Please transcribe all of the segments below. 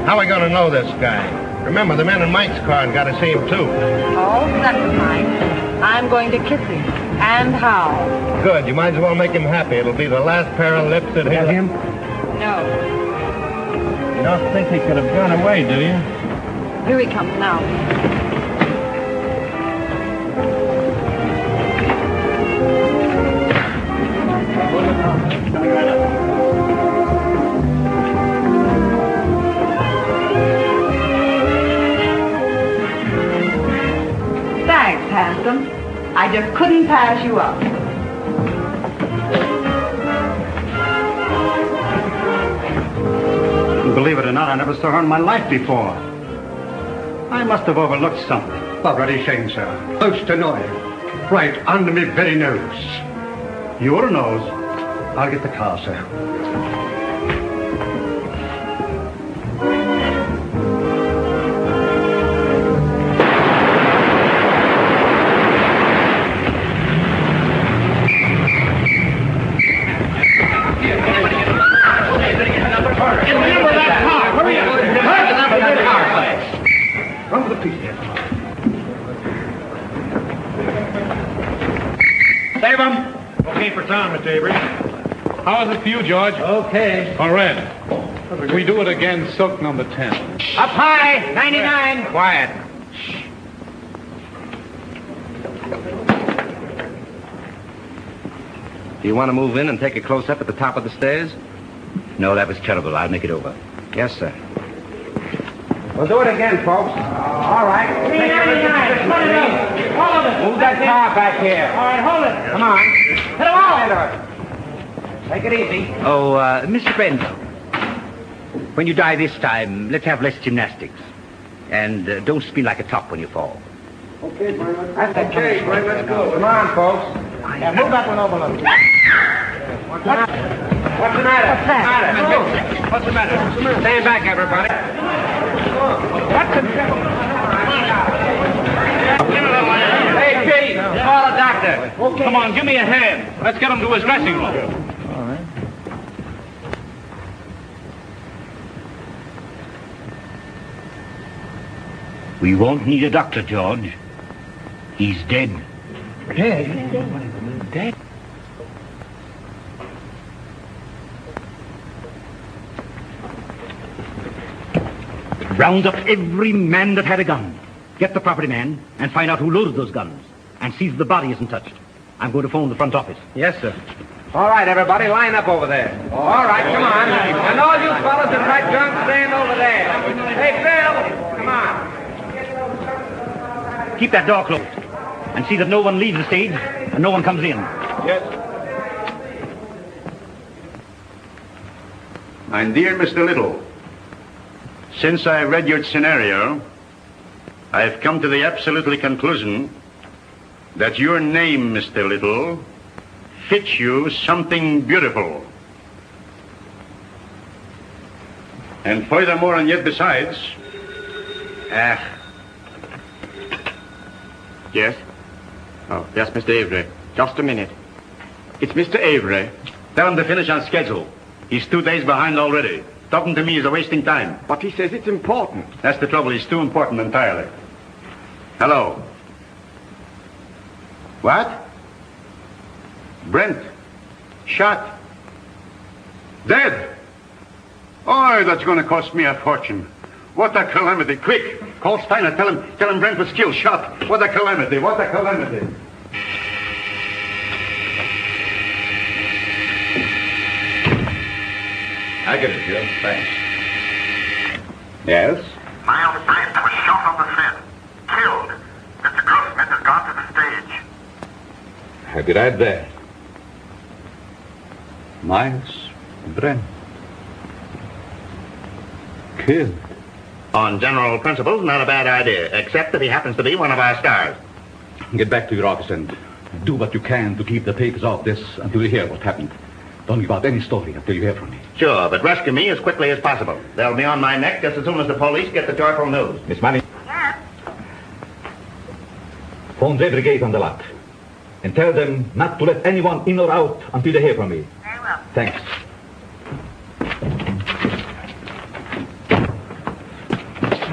How are we going to know this guy? Remember, the men in Mike's car got to see him, too. Oh, never mind. I'm going to kiss him. And how? Good. You might as well make him happy. It'll be the last pair of lips that hit him. No. You don't think he could have gone away, do you? Here he comes now. Thanks, handsome. I just couldn't pass you up. Believe it or not, I never saw her in my life before. I must have overlooked something. Already shame, sir. Most annoying. Right under me very nose. Your nose? I'll get the car, sir. Save him! Okay for Tom, Mr. Avery. How is it for you, George? Okay. All right. We do it again, silk number 10. Up high, 99. Quiet. Do you want to move in and take a close-up at the top of the stairs? No, that was terrible. I'll make it over. Yes, sir. We'll do it again, folks. All right. 399. Put it up. All of it. Move that car back here. All right, hold it. Come on. Hit him all. Take it easy. Oh, Mr. Brendel, when you die this time, let's have less gymnastics. And don't spin like a top when you fall. Okay, Brandon. That's okay, Brandon. Let's go. Come on, folks. Yeah, move that one over a little. What's the matter? What's that? What's the matter? Stand back, everybody. What's the matter? Hey, Pete, call a doctor. Okay. Come on, give me a hand. Let's get him to his dressing room. All right. We won't need a doctor, George. He's dead. Dead? Dead? Round up every man that had a gun. Get the property man and find out who loaded those guns. And see that the body isn't touched. I'm going to phone the front office. Yes, sir. All right, everybody, line up over there. All right, come on. And all you fellas that tried drunk, stand over there. Hey, Phil, come on. Keep that door closed. And see that no one leaves the stage and no one comes in. Yes. My dear Mr. Little, since I read your scenario, I've come to the absolutely conclusion that your name, Mr. Little, fits you something beautiful. And furthermore, and yet besides, Yes? Oh, yes, Mr. Avery. Just a minute. It's Mr. Avery. tell him to finish on schedule. He's 2 days behind already. Talking to me is a wasting time. But he says it's important. That's the trouble. He's too important entirely. Hello. What? Brent. Shot. Dead. Oh, that's going to cost me a fortune. What a calamity. Quick. Call Steiner. Tell him Brent was killed. Shot. What a calamity. What a calamity. I get it, Joe. Thanks. Yes? Miles Brent was shot on the set. Killed. Mr. Grossman has gone to the stage. I'll be right there. Miles Brent. Killed. On general principles, not a bad idea, except that he happens to be one of our stars. Get back to your office and do what you can to keep the papers off this until you hear what happened. Don't give out any story until you hear from me. Sure, but rescue me as quickly as possible. They'll be on my neck just as soon as the police get the joyful news. Miss Manning. Yes? Phone every gate on the lot. And tell them not to let anyone in or out until they hear from me. Very well. Thanks.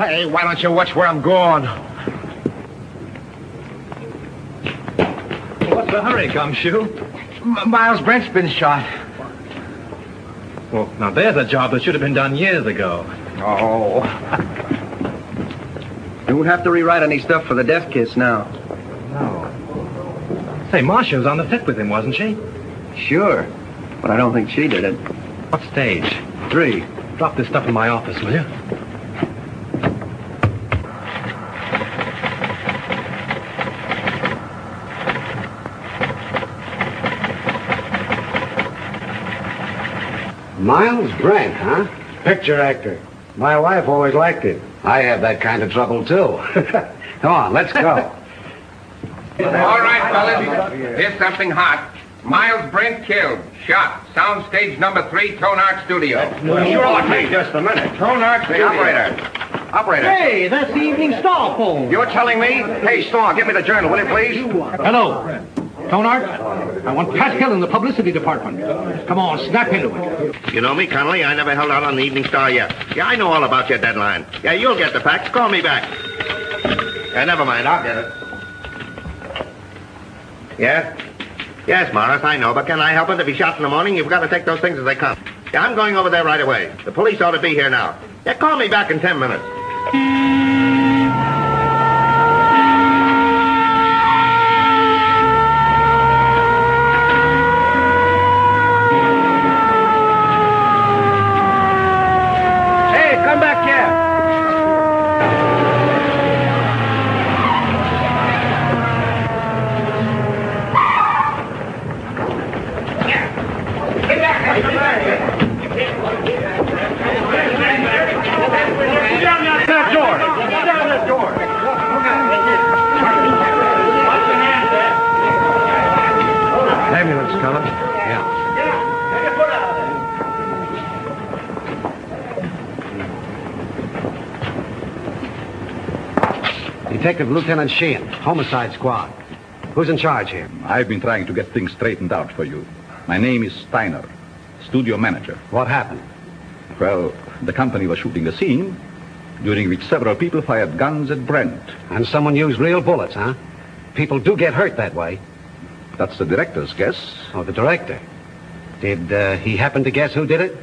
Hey, why don't you watch where I'm going? What's the hurry, Gumshoe? Miles Brent's been shot. Well, now there's a job that should have been done years ago. Oh. You won't have to rewrite any stuff for the death kiss now. No. Say, Marcia was on the set with him, wasn't she? Sure, but I don't think she did it. What stage? 3. Drop this stuff in my office, will you? Miles Brent, huh? Picture actor. My wife always liked it. I have that kind of trouble, too. Come on, let's go. All right, fellas. Here's something hot. Miles Brent killed. Shot. Soundstage number 3, Tonart Studio. Sure, take just a minute. Tonart Studio. Operator. Hey, that's the Evening Star phone. You're telling me? Hey, Star, give me the journal, will you, please? Hello. Tonart, I want Pascal in the publicity department. Come on, snap into it. You know me, Connolly. I never held out on the Evening Star yet. Yeah, I know all about your deadline. Yeah, you'll get the facts. Call me back. Yeah, never mind. I'll get it. Yes? Yes, Morris, I know, but can I help it? If he's shot in the morning, you've got to take those things as they come. Yeah, I'm going over there right away. The police ought to be here now. Yeah, call me back in 10 minutes. Ambulance coming? Yeah. Detective Lieutenant Sheehan, Homicide Squad. Who's in charge here? I've been trying to get things straightened out for you. My name is Steiner, studio manager. What happened? Well, the company was shooting a scene during which several people fired guns at Brent. And someone used real bullets, huh? People do get hurt that way. That's the director's guess. Oh, the director. Did he happen to guess who did it?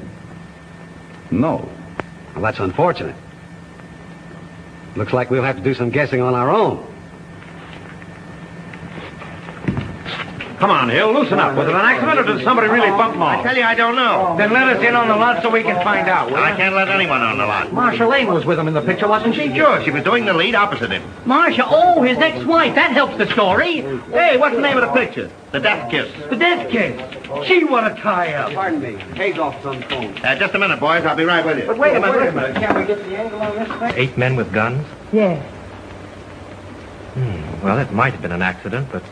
No. Well, that's unfortunate. Looks like we'll have to do some guessing on our own. Come on, Hill, loosen up. Was it an accident or did somebody really bump them off? I tell you, I don't know. Then let us in on the lot so we can find out. I can't let anyone on the lot. Marcia Lane was with him in the picture, wasn't she? Sure, she was doing the lead opposite him. Marcia, oh, his ex-wife. That helps the story. Hey, what's the name of the picture? The Death Kiss. The death kiss. Gee, what a tie-up. Pardon me. Hazel's on the phone. Just a minute, boys. I'll be right with you. But wait a minute. Can we get the angle on this thing? 8 men with guns? Yes, Well, it might have been an accident, but...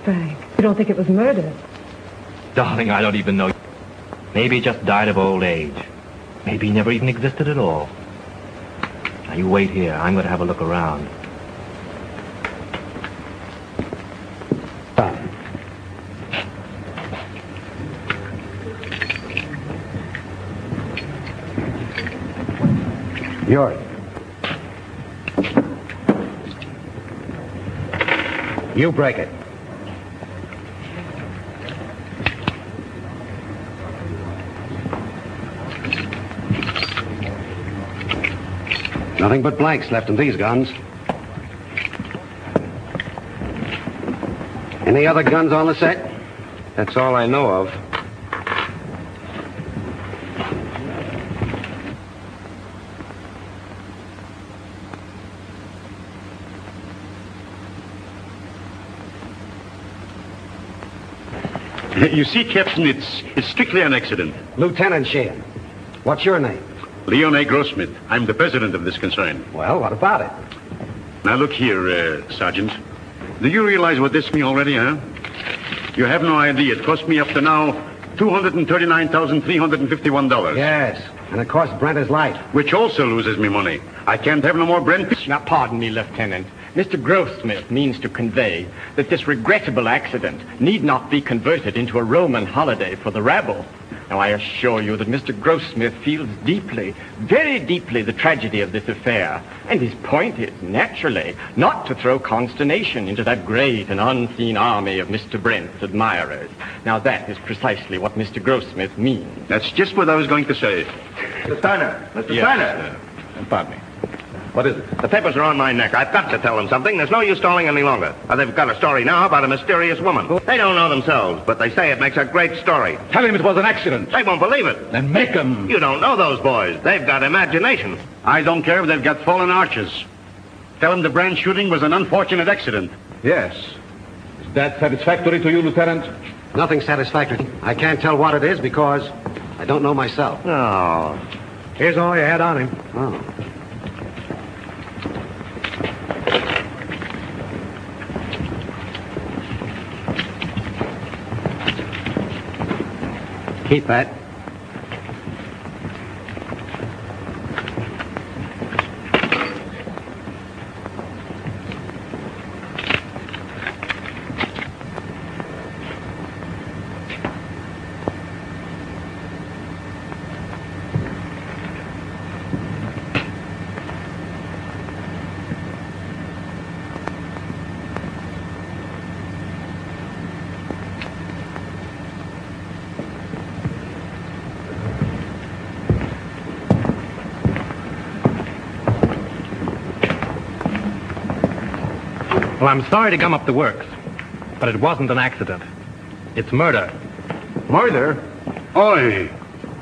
Frank. You don't think it was murder? Darling, I don't even know. Maybe he just died of old age. Maybe he never even existed at all. Now, you wait here. I'm going to have a look around. Yours. You break it. Nothing but blanks left in these guns. Any other guns on the set? That's all I know of. You see, Captain, it's strictly an accident. Lieutenant Sheehan. What's your name? Leon A. Grossmith. I'm the president of this concern. Well, what about it? Now, look here, Sergeant. Do you realize what this means already, huh? You have no idea. It cost me up to now $239,351. Yes, and it cost Brent his life. Which also loses me money. I can't have no more Brent. Now, pardon me, Lieutenant. Mr. Grossmith means to convey that this regrettable accident need not be converted into a Roman holiday for the rabble. Now, I assure you that Mr. Grossmith feels deeply, very deeply, the tragedy of this affair. And his point is, naturally, not to throw consternation into that great and unseen army of Mr. Brent's admirers. Now, that is precisely what Mr. Grossmith means. That's just what I was going to say. Mr. Steiner. Mr. Yes, Steiner. Pardon me. What is it? The papers are on my neck. I've got to tell them something. There's no use stalling any longer. They've got a story now about a mysterious woman. They don't know themselves, but they say it makes a great story. Tell him it was an accident. They won't believe it. Then make him. You don't know those boys. They've got imagination. I don't care if they've got fallen arches. Tell them the Brand shooting was an unfortunate accident. Yes. Is that satisfactory to you, Lieutenant? Nothing satisfactory. I can't tell what it is because I don't know myself. Oh. Here's all you had on him. Oh. Keep that. Well, I'm sorry to gum up the works, but it wasn't an accident. It's murder. Murder? Oi,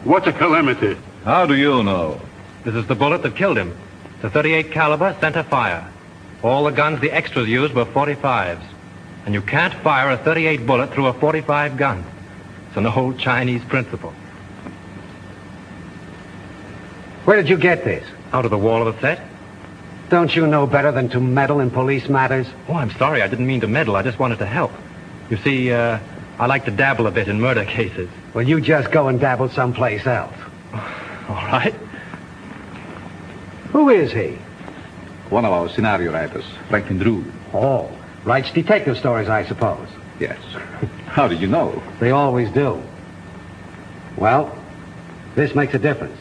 what a calamity. How do you know? This is the bullet that killed him. It's a 38 caliber center fire. All the guns the extras used were 45s. And you can't fire a 38 bullet through a 45 gun. It's an old Chinese principle. Where did you get this? Out of the wall of the set? Don't you know better than to meddle in police matters? Oh, I'm sorry. I didn't mean to meddle. I just wanted to help. You see, I like to dabble a bit in murder cases. Well, you just go and dabble someplace else. All right. Who is he? One of our scenario writers, Franklin Drew. Oh, writes detective stories, I suppose. Yes. How did you know? They always do. Well, this makes a difference.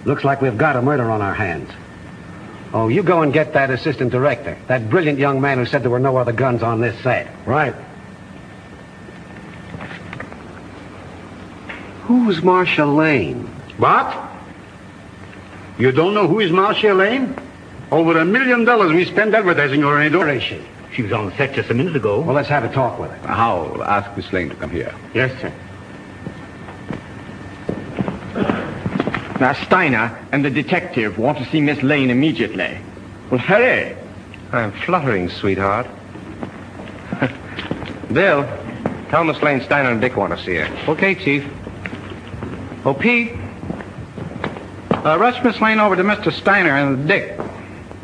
Looks like we've got a murder on our hands. Oh, you go and get that assistant director, that brilliant young man who said there were no other guns on this set. Right. Who's Marcia Lane? What? You don't know who is Marcia Lane? Over $1 million we spent advertising her in. Where is she? She was on the set just a minute ago. Well, let's have a talk with her. I'll ask Miss Lane to come here. Yes, sir. Now, Steiner and the detective want to see Miss Lane immediately. Well, hurry. I'm fluttering, sweetheart. Bill, tell Miss Lane Steiner and Dick want to see her. Okay, Chief. Oh, Pete. Rush Miss Lane over to Mr. Steiner and Dick.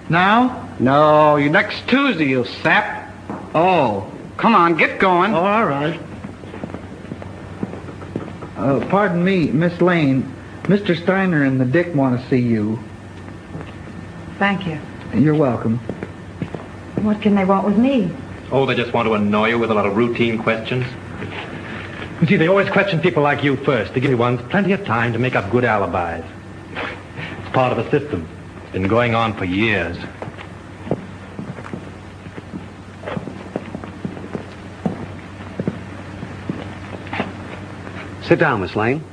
Now? No, next Tuesday, you sap. Oh, come on, get going. Oh, all right. Pardon me, Miss Lane. Mr. Steiner and the Dick want to see you. Thank you. You're welcome. What can they want with me? Oh, they just want to annoy you with a lot of routine questions. You see, they always question people like you first to give you ones plenty of time to make up good alibis. It's part of a system. It's been going on for years. Sit down, Miss Lane.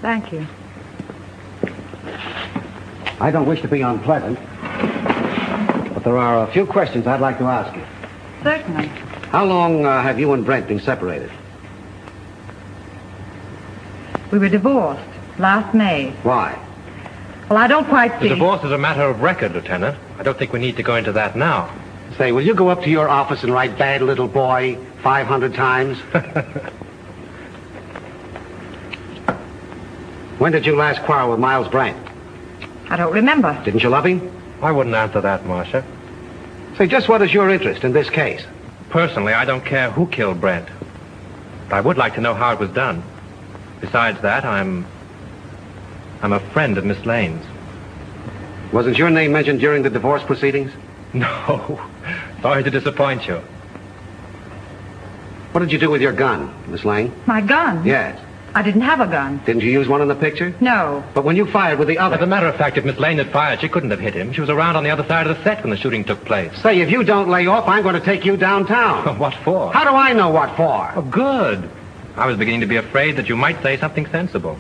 Thank you. I don't wish to be unpleasant, but there are a few questions I'd like to ask you. Certainly. How long have you and Brent been separated? We were divorced last May. Why? Well, I don't quite see... The divorce is a matter of record, Lieutenant. I don't think we need to go into that now. Say, will you go up to your office and write "bad little boy" 500 times? When did you last quarrel with Miles Brent? I don't remember. Didn't you love him? I wouldn't answer that, Marcia. Say, just what is your interest in this case? Personally, I don't care who killed Brent. But I would like to know how it was done. Besides that, I'm a friend of Miss Lane's. Wasn't your name mentioned during the divorce proceedings? No. Sorry to disappoint you. What did you do with your gun, Miss Lane? My gun? Yes. I didn't have a gun. Didn't you use one in the picture? No. But when you fired with the other... As a matter of fact, if Miss Lane had fired, she couldn't have hit him. She was around on the other side of the set when the shooting took place. Say, if you don't lay off, I'm going to take you downtown. What for? How do I know what for? Oh, good. I was beginning to be afraid that you might say something sensible.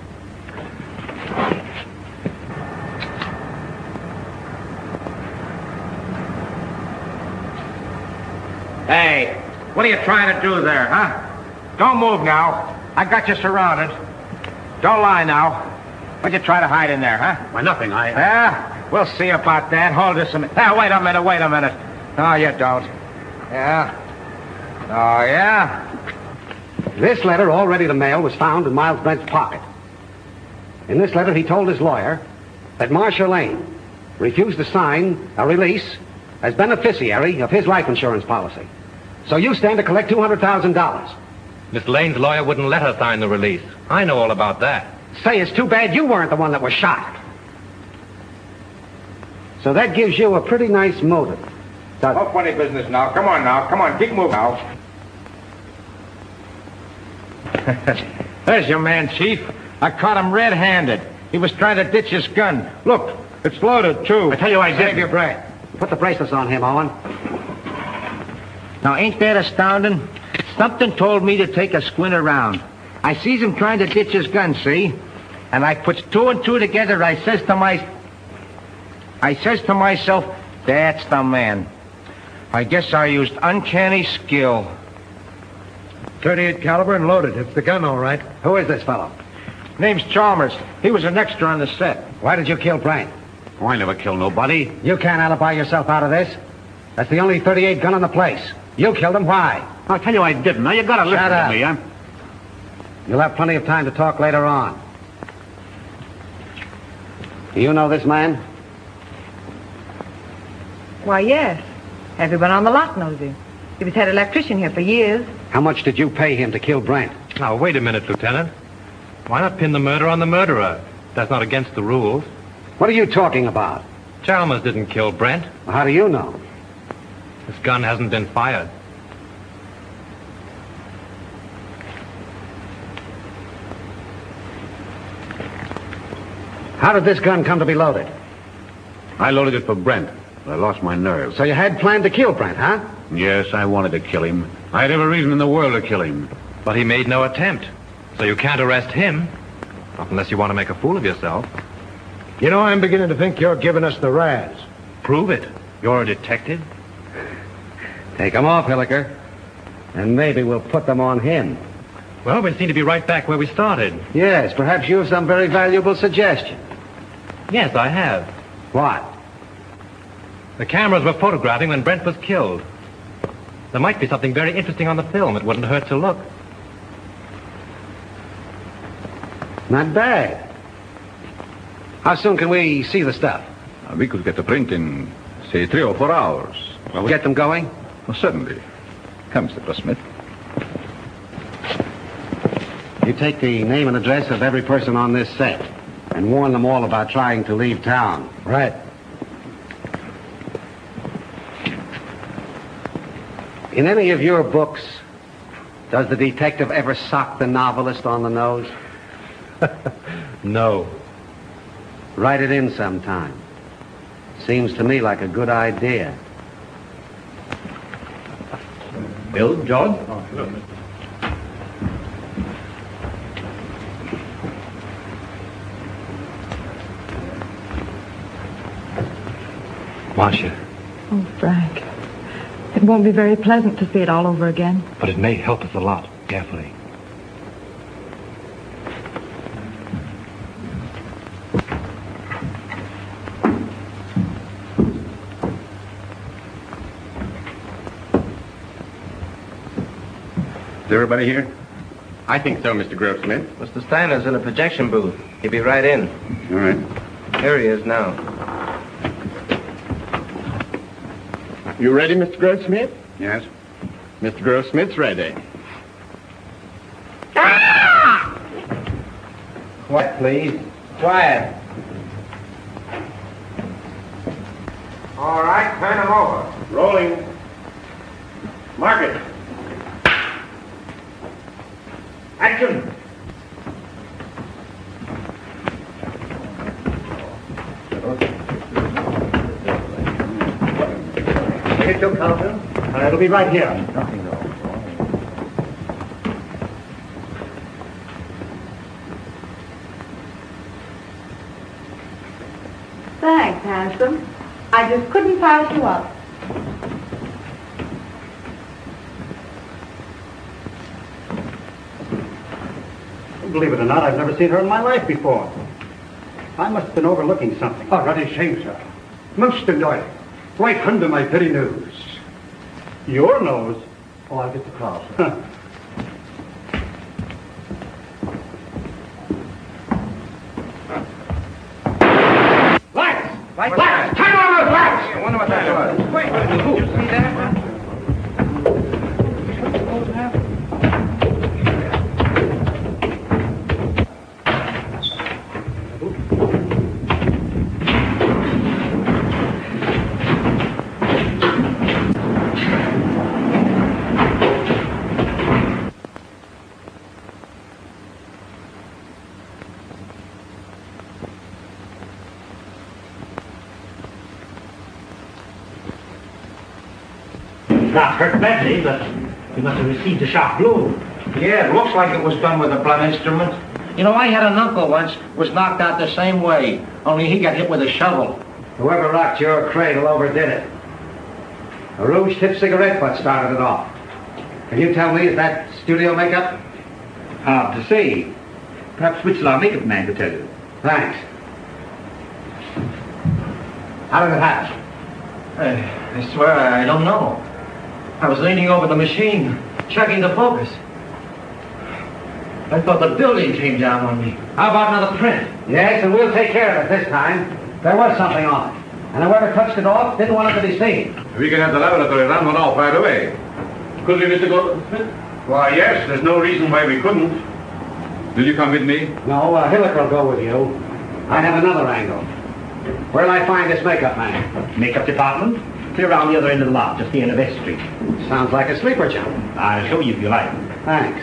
Hey, what are you trying to do there, huh? Don't move now. I got you surrounded. Don't lie now. What'd you try to hide in there, huh? Why, nothing. Yeah? We'll see about that. Hold this a minute. Wait a minute. No, you don't. Yeah? Oh, yeah? This letter, all ready to mail, was found in Miles Brent's pocket. In this letter, he told his lawyer that Marcia Lane refused to sign a release as beneficiary of his life insurance policy. So you stand to collect $200,000. Miss Lane's lawyer wouldn't let her sign the release. I know all about that. Say, it's too bad you weren't the one that was shot. So that gives you a pretty nice motive. No funny business now. Come on. Keep moving now. There's your man, Chief. I caught him red-handed. He was trying to ditch his gun. Look, it's loaded, too. I tell you I did. Save your breath. Put the bracelets on him, Owen. Now, ain't that astounding? Something told me to take a squint around. I sees him trying to ditch his gun, see? And I puts two and two together. I says to myself, that's the man. I guess I used uncanny skill. 38 caliber and loaded. It's the gun, all right. Who is this fellow? Name's Chalmers. He was an extra on the set. Why did you kill Brent? Oh, I never killed nobody. You can't alibi yourself out of this. That's the only 38 gun in the place. You killed him. Why? I'll tell you I didn't. Now, you gotta listen up. to me, huh? You'll have plenty of time to talk later on. Do you know this man? Why, yes. Everyone on the lot knows him. He was head electrician here for years. How much did you pay him to kill Brent? Now, wait a minute, Lieutenant. Why not pin the murder on the murderer? That's not against the rules. What are you talking about? Chalmers didn't kill Brent. Well, how do you know? This gun hasn't been fired. How did this gun come to be loaded? I loaded it for Brent, but I lost my nerve. So you had planned to kill Brent, huh? Yes, I wanted to kill him. I had every reason in the world to kill him. But he made no attempt. So you can't arrest him. Not unless you want to make a fool of yourself. You know, I'm beginning to think you're giving us the razz. Prove it. You're a detective. Take them off, Hilliker. And maybe we'll put them on him. Well, we seem to be right back where we started. Yes, perhaps you have some very valuable suggestion. Yes, I have. What? The cameras were photographing when Brent was killed. There might be something very interesting on the film. It wouldn't hurt to look. Not bad. How soon can we see the stuff? We could get the print in, say, 3 or 4 hours. Well, get them going? Well, certainly. Come, Mr. Grossmith. You take the name and address of every person on this set and warn them all about trying to leave town. Right. In any of your books, does the detective ever sock the novelist on the nose? No. Write it in sometime. Seems to me like a good idea. Bill, George? Marcia. Oh, Frank. It won't be very pleasant to see it all over again. But it may help us a lot. Carefully. Is everybody here? I think so, Mr. Grossmith. Mr. Steiner's in a projection booth. He'll be right in. All right. Here he is now. You ready, Mr. Grossmith? Yes. Mr. Grossmith's ready. Quiet, please. Quiet. All right, turn him over. Rolling. Mark it. Action. Take it to Carlton. It'll be right here. Thanks, handsome. I just couldn't pass you up. Believe it or not, I've never seen her in my life before. I must have been overlooking something. Oh, not a shame, sir. Most annoying. Right under my very nose. Your nose? Oh, I'll get the cross. Lights! Lights! Turn on those lights! I wonder what that was. Wait, did you see that? Not hurt badly, but you must have received a sharp blow. Yeah, it looks like it was done with a blunt instrument. You know, I had an uncle once was knocked out the same way, only he got hit with a shovel. Whoever rocked your cradle overdid it. A rouge-tipped cigarette butt started it off. Can you tell me, is that studio makeup? Hard to say. Perhaps Witzel, our makeup man, could tell you. Thanks. How did it happen? I swear I don't know. I was leaning over the machine, checking the focus. I thought the building came down on me. How about another print? Yes, and we'll take care of it this time. There was something on it. And whoever touched it off didn't want it to be seen. We can have the laboratory run one off right away. Could we, Mr. Goldsmith? Why, yes. There's no reason why we couldn't. Will you come with me? No, Hilliker will go with you. I have another angle. Where'll I find this makeup man? Makeup department? Clear around the other end of the lot, just the end of S Street. Sounds like a sleeper job. I'll show you if you like. Thanks.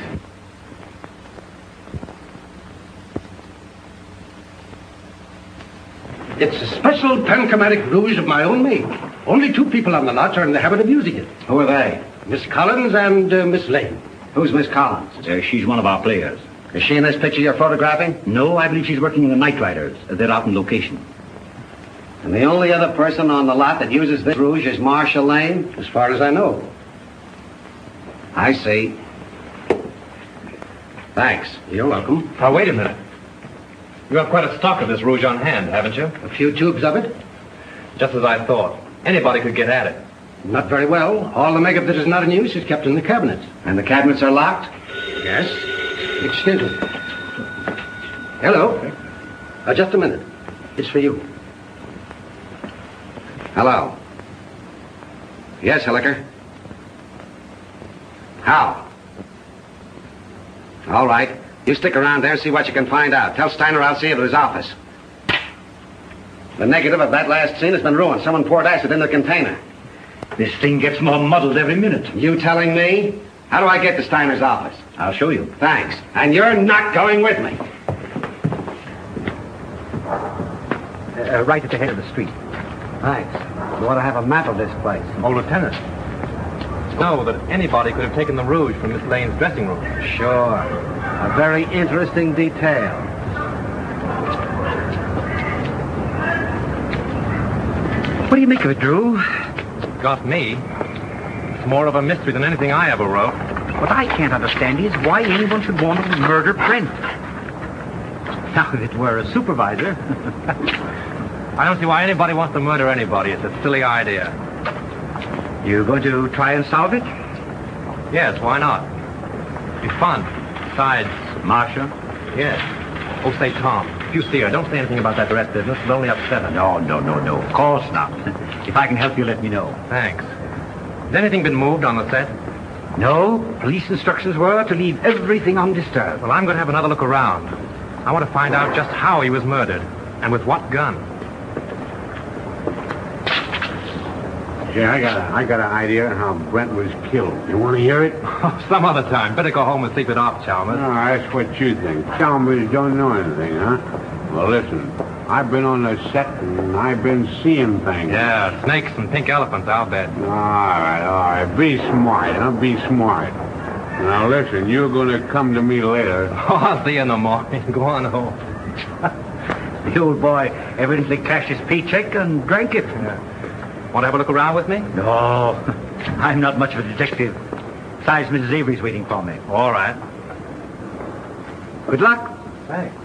It's a special panchromatic rouge of my own make. Only 2 people on the lot are in the habit of using it. Who are they? Miss Collins and Miss Lane. Who's Miss Collins? She's one of our players. Is she in this picture you're photographing? No, I believe she's working in the Night Riders. They're out in location. And the only other person on the lot that uses this rouge is Marcia Lane? As far as I know. I see. Thanks. You're welcome. Now, wait a minute. You have quite a stock of this rouge on hand, haven't you? A few tubes of it? Just as I thought. Anybody could get at it. Not very well. All the makeup that is not in use is kept in the cabinets. And the cabinets are locked? Yes. Extended. Hello. Just a minute. It's for you. Hello. Yes, Hilliker. How? All right. You stick around there and see what you can find out. Tell Steiner I'll see you at his office. The negative of that last scene has been ruined. Someone poured acid in the container. This thing gets more muddled every minute. You telling me? How do I get to Steiner's office? I'll show you. Thanks. And you're not going with me. Right at the head of the street. Thanks. You ought to have a map of this place. Oh, Lieutenant. Know that anybody could have taken the rouge from Miss Lane's dressing room. Sure. A very interesting detail. What do you make of it, Drew? Got me. It's more of a mystery than anything I ever wrote. What I can't understand is why anyone should want to murder Brent. Now, if it were a supervisor... I don't see why anybody wants to murder anybody. It's a silly idea. You going to try and solve it? Yes, why not? Be fun. Besides... Marcia? Yes. Oh, say, Tom, if you see her, don't say anything about that rat business. It'll only upset her. No. Of course not. If I can help you, let me know. Thanks. Has anything been moved on the set? No. Police instructions were to leave everything undisturbed. Well, I'm going to have another look around. I want to find out just how he was murdered and with what gun. Yeah, I got an idea how Brent was killed. You want to hear it? Oh, some other time. Better go home and sleep it off, Chalmers. No, that's what you think. Chalmers don't know anything, huh? Well, listen. I've been on the set and I've been seeing things. Yeah, snakes and pink elephants, I'll bet. All right. Be smart, huh? Be smart. Now, listen, you're going to come to me later. Oh, I'll see you in the morning. Go on home. The old boy evidently cashed his paycheck and drank it. Want to have a look around with me? No, I'm not much of a detective. Besides, Mrs. Avery's waiting for me. All right. Good luck. Thanks.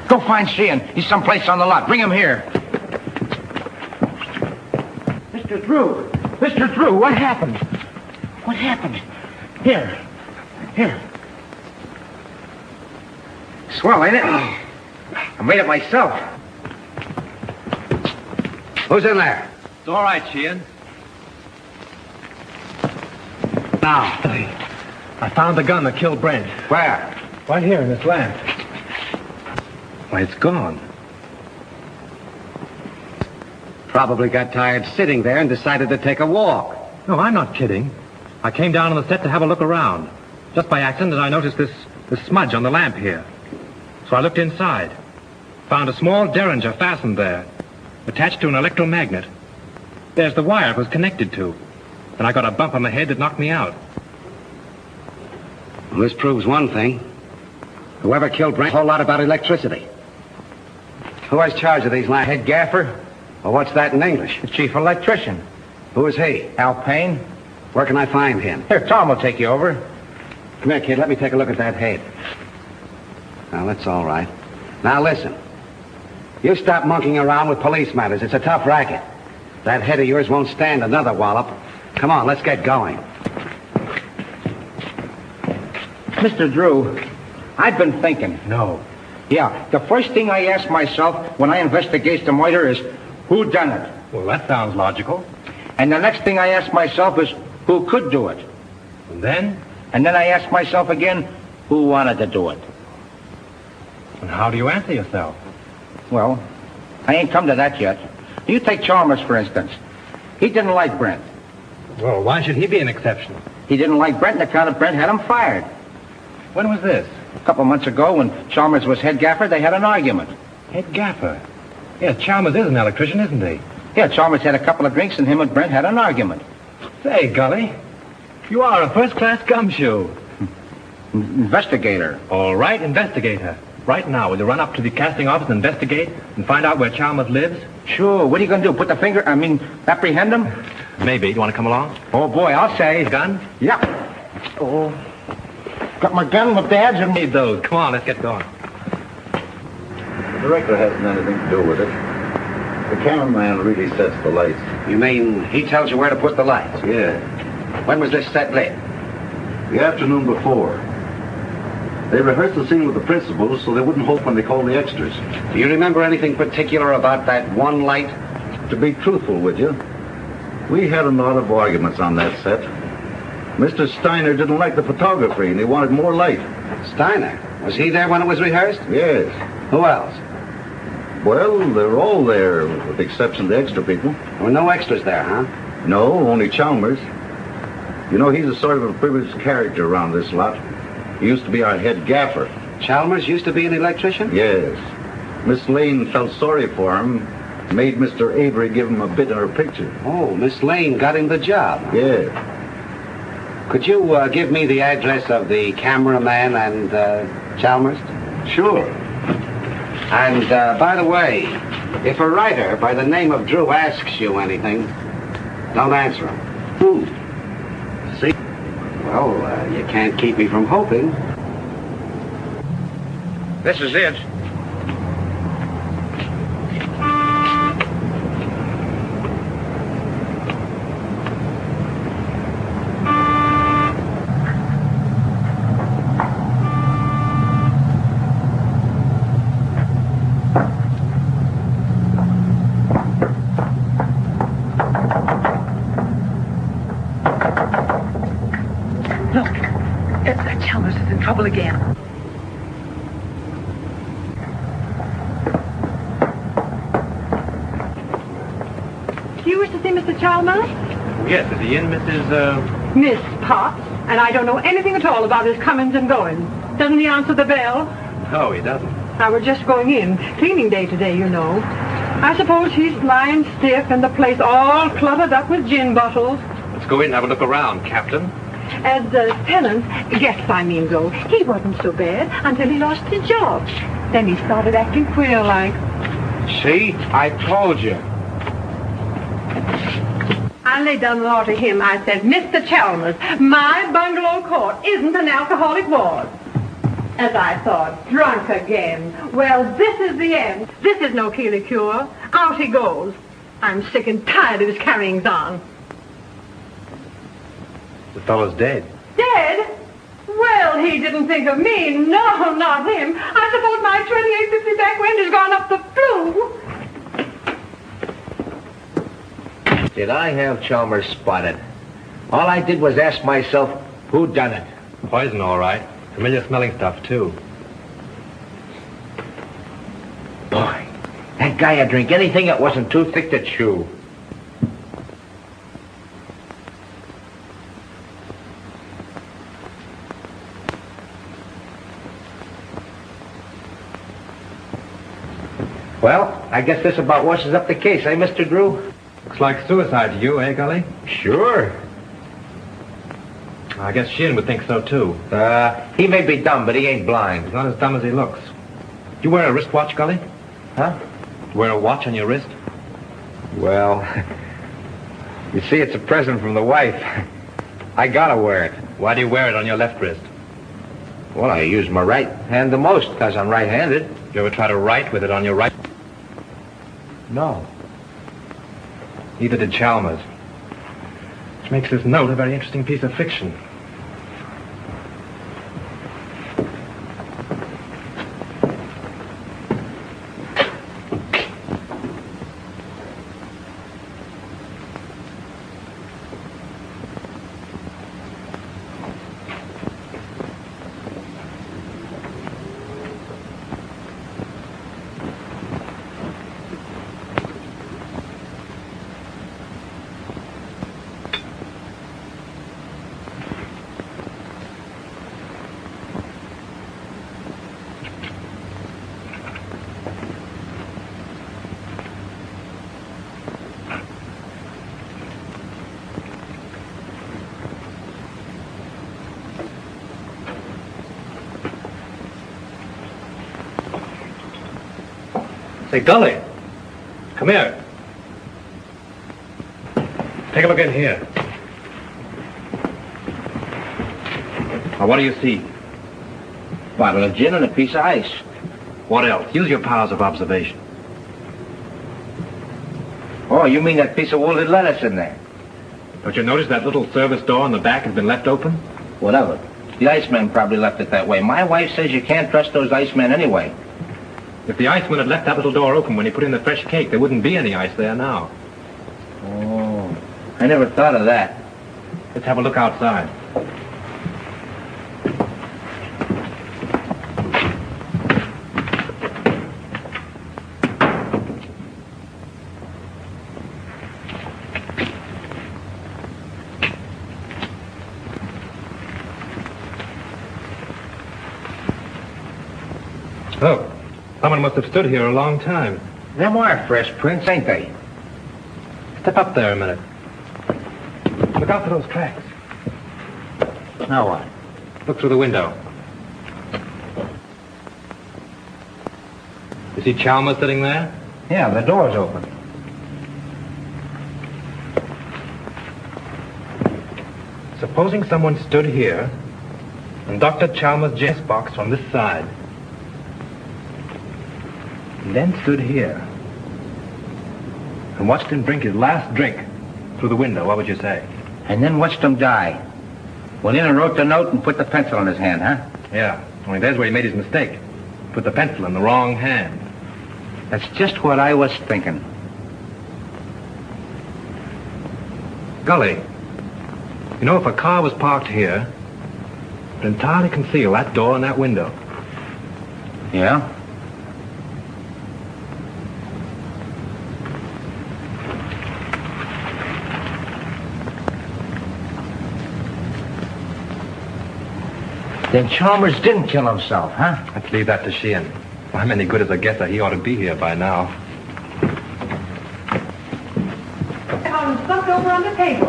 Go find Sheehan. He's someplace on the lot. Bring him here. Mr. Drew. Mr. Drew, what happened? What happened? Here. Swell, ain't it? I made it myself. Who's in there? It's all right, Sheehan. Now. I found the gun that killed Brent. Where? Right here in this lamp. Why, it's gone. Probably got tired sitting there and decided to take a walk. No, I'm not kidding. I came down on the set to have a look around. Just by accident, I noticed this smudge on the lamp here. So I looked inside. Found a small derringer fastened there, attached to an electromagnet. There's the wire it was connected to. And I got a bump on the head that knocked me out. Well, this proves one thing. Whoever killed Brent, a whole lot about electricity. Who has charge of these lamps? Head gaffer. Well, what's that in English? The chief electrician. Who is he? Al Payne. Where can I find him? Here, Tom will take you over. Come here, kid. Let me take a look at that head. Now, that's all right. Now, listen. You stop monkeying around with police matters. It's a tough racket. That head of yours won't stand another wallop. Come on, let's get going. Mr. Drew, I've been thinking. No. Yeah, the first thing I ask myself when I investigate the murder is, who done it? Well, that sounds logical. And the next thing I ask myself is, who could do it? And then? And then I ask myself again, who wanted to do it? And how do you answer yourself? Well, I ain't come to that yet. You take Chalmers, for instance. He didn't like Brent. Well, why should he be an exception? He didn't like Brent on account of Brent had him fired. When was this? A couple months ago, when Chalmers was head gaffer, they had an argument. Head gaffer? Yes, Chalmers is an electrician, isn't he? Yeah, Chalmers had a couple of drinks, and him and Brent had an argument. Say, Gully, you are a first-class gumshoe. Investigator. All right, investigator. Right now, will you run up to the casting office and investigate and find out where Chalmers lives? Sure. What are you going to do? Apprehend him? Maybe. You want to come along? Oh, boy, I'll say. Gun? Yeah. Oh. Got my gun, my badge, and... Need those. Come on, let's get going. The director hasn't anything to do with it. The cameraman really sets the lights. You mean he tells you where to put the lights? Yeah. When was this set lit? The afternoon before. They rehearsed the scene with the principals so they wouldn't hope when they called the extras. Do you remember anything particular about that one light? To be truthful with you, we had a lot of arguments on that set. Mr. Steiner didn't like the photography and he wanted more light. Steiner? Was he there when it was rehearsed? Yes. Who else? Well, they're all there, with the exception of the extra people. There were no extras there, huh? No, only Chalmers. You know, he's a sort of a privileged character around this lot. He used to be our head gaffer. Chalmers used to be an electrician? Yes. Miss Lane felt sorry for him, made Mr. Avery give him a bit in her picture. Oh, Miss Lane got him the job. Yes. Could you give me the address of the cameraman and Chalmers? Sure. And, by the way, if a writer by the name of Drew asks you anything, don't answer him. Who? See? Well, you can't keep me from hoping. This is it. Chalmers is in trouble again. You wish to see Mr. Chalmers? Yes, is he in, Mrs. Miss Potts. And I don't know anything at all about his comings and goings. Doesn't he answer the bell? No, he doesn't. Now, we're just going in. Cleaning day today, you know. I suppose he's lying stiff and the place all cluttered up with gin bottles. Let's go in and have a look around, Captain. As tenant, guests I mean though, he wasn't so bad until he lost his job. Then he started acting queer like. See? I told you. I laid down the law to him. I said, Mr. Chalmers, my bungalow court isn't an alcoholic ward. As I thought, drunk again. Well, this is the end. This is no Keeley cure. Out he goes. I'm sick and tired of his carryings on. The fellow's dead. Dead? Well, he didn't think of me. No, not him. I suppose my 2850 back wind has gone up the flue. Did I have Chalmers spotted? All I did was ask myself, who done it? Poison, all right. Familiar smelling stuff, too. Boy, that guy would drink anything that wasn't too thick to chew. Well, I guess this about washes up the case, eh, Mr. Drew? Looks like suicide to you, eh, Gully? Sure. I guess Shin would think so, too. He may be dumb, but he ain't blind. He's not as dumb as he looks. You wear a wristwatch, Gully? Huh? You wear a watch on your wrist? Well, you see, it's a present from the wife. I gotta wear it. Why do you wear it on your left wrist? Well, I use my right hand the most, because I'm right-handed. You ever try to write with it on your right? No. Neither did Chalmers. Which makes this note a very interesting piece of fiction. Say, Gully, come here. Take a look in here. Now, what do you see? Bottle of gin and a piece of ice. What else? Use your powers of observation. Oh, you mean that piece of wilted lettuce in there? Don't you notice that little service door in the back has been left open? What of it? The Iceman probably left it that way. My wife says you can't trust those Icemen anyway. If the Iceman had left that little door open when he put in the fresh cake, there wouldn't be any ice there now. Oh, I never thought of that. Let's have a look outside. Oh, someone must have stood here a long time. Them are fresh prints, ain't they? Step up there a minute. Look out for those tracks. Now what? Look through the window. You see Chalmers sitting there? Yeah, the door's open. Supposing someone stood here and Dr. Chalmers' Jess box from this side. And then stood here and watched him drink his last drink through the window, what would you say? And then watched him die. Went in and wrote the note and put the pencil in his hand, huh? Yeah, only there's where he made his mistake. Put the pencil in the wrong hand. That's just what I was thinking. Gully, you know, if a car was parked here, it would entirely conceal that door and that window. Yeah? Then Chalmers didn't kill himself, huh? Let's leave that to Sheehan. If I'm any good as a guesser, he ought to be here by now. Found stuff over on the table.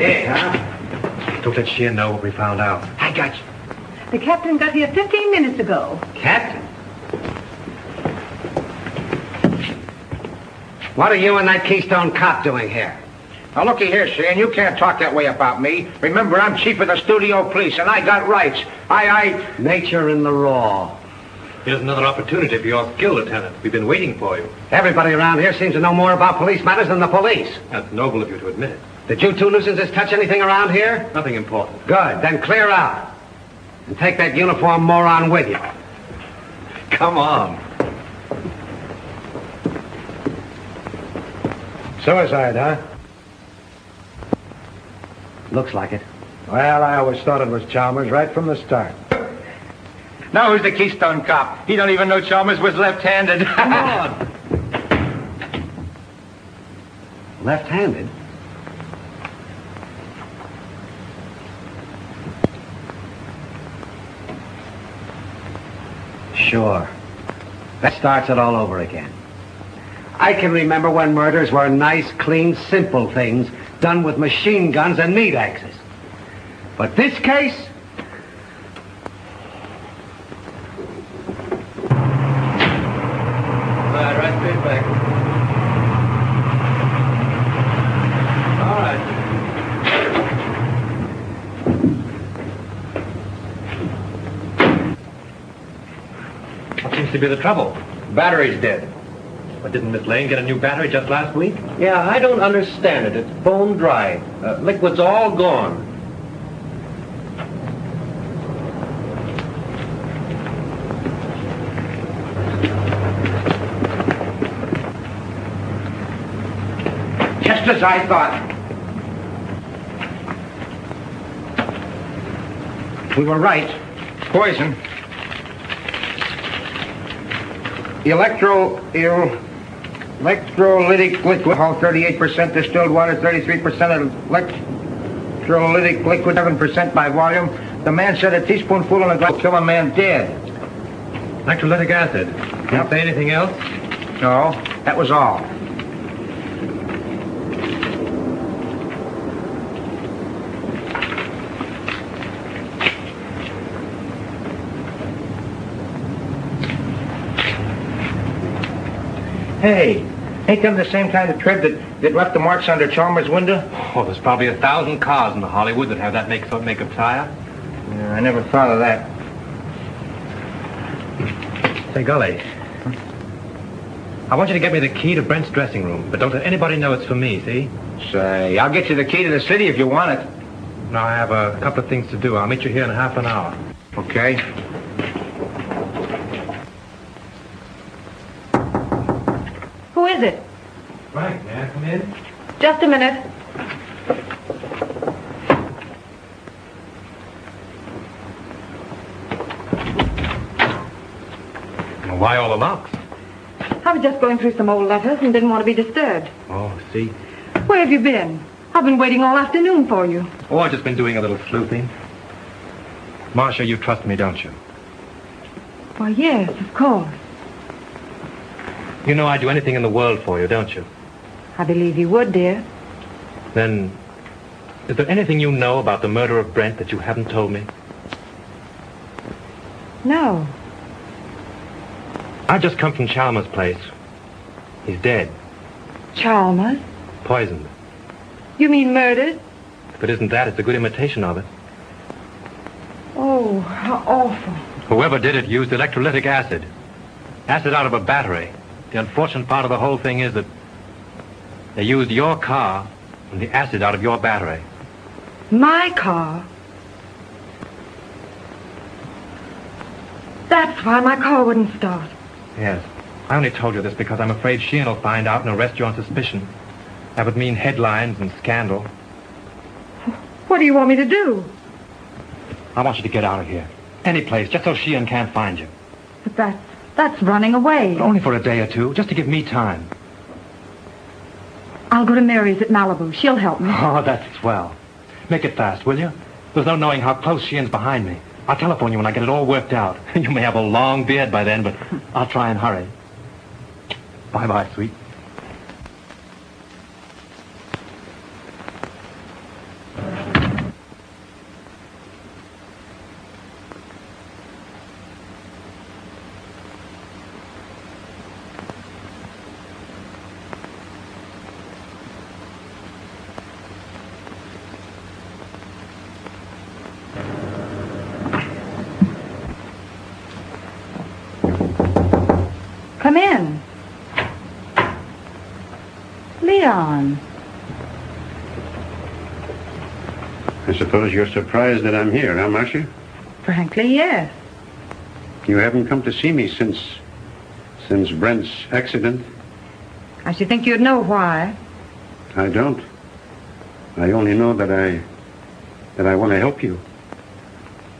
Yeah, huh? Don't let Sheehan know what we found out. I got you. The captain got here 15 minutes ago. Captain? What are you and that Keystone cop doing here? Now, looky here, Sheehan, you can't talk that way about me. Remember, I'm chief of the studio police, and I got rights. Nature in the raw. Here's another opportunity for your skill, Lieutenant. We've been waiting for you. Everybody around here seems to know more about police matters than the police. That's noble of you to admit it. Did you two nuisances touch anything around here? Nothing important. Good. Then clear out. And take that uniform moron with you. Come on. Suicide, huh? Looks like it. Well, I always thought it was Chalmers right from the start. Now who's the Keystone cop? He don't even know Chalmers was left-handed. Come on. Left-handed? Sure. That starts it all over again. I can remember when murders were nice, clean, simple things done with machine guns and meat axes. But this case... Right straight back. All right. What seems to be the trouble? Battery's dead. But didn't Miss Lane get a new battery just last week? Yeah, I don't understand it. It's bone dry. Liquid's all gone. Just as I thought. We were right. Poison. Electrolytic liquid, 38% distilled water, 33% electrolytic liquid, 7% by volume. The man said a teaspoonful in a glass will kill a man dead. Electrolytic acid. Didn't say anything else? No, that was all. Hey, ain't them the same kind of tread that left the marks under Chalmers' window? Oh, there's probably 1,000 cars in Hollywood that have that make of tire. Yeah, I never thought of that. Say, Gully, I want you to get me the key to Brent's dressing room, but don't let anybody know it's for me, see? Say, I'll get you the key to the city if you want it. Now I have a couple of things to do. I'll meet you here in half an hour. Okay. Who is it? Frank, may I come in? Just a minute. Well, why all the locks? I was just going through some old letters and didn't want to be disturbed. Oh, see? Where have you been? I've been waiting all afternoon for you. Oh, I've just been doing a little sleuthing. Marcia, you trust me, don't you? Why, yes, of course. You know I'd do anything in the world for you, don't you? I believe you would, dear. Then, is there anything you know about the murder of Brent that you haven't told me? No. I've just come from Chalmers' place. He's dead. Chalmers? Poisoned. You mean murdered? If it isn't that, it's a good imitation of it. Oh, how awful. Whoever did it used electrolytic acid. Acid out of a battery. The unfortunate part of the whole thing is that they used your car and the acid out of your battery. My car? That's why my car wouldn't start. Yes. I only told you this because I'm afraid Sheehan will find out and arrest you on suspicion. That would mean headlines and scandal. What do you want me to do? I want you to get out of here. Any place, just so Sheehan can't find you. But that's running away. Only for a day or two, just to give me time. I'll go to Mary's at Malibu. She'll help me. Oh, that's swell. Make it fast, will you? There's no knowing how close Sheehan's behind me. I'll telephone you when I get it all worked out. You may have a long beard by then, but I'll try and hurry. Bye-bye, sweet. Come in. Leon. I suppose you're surprised that I'm here, huh, Marcia? Frankly, yes. You haven't come to see me since Brent's accident? I should think you'd know why. I don't. I only know that I want to help you.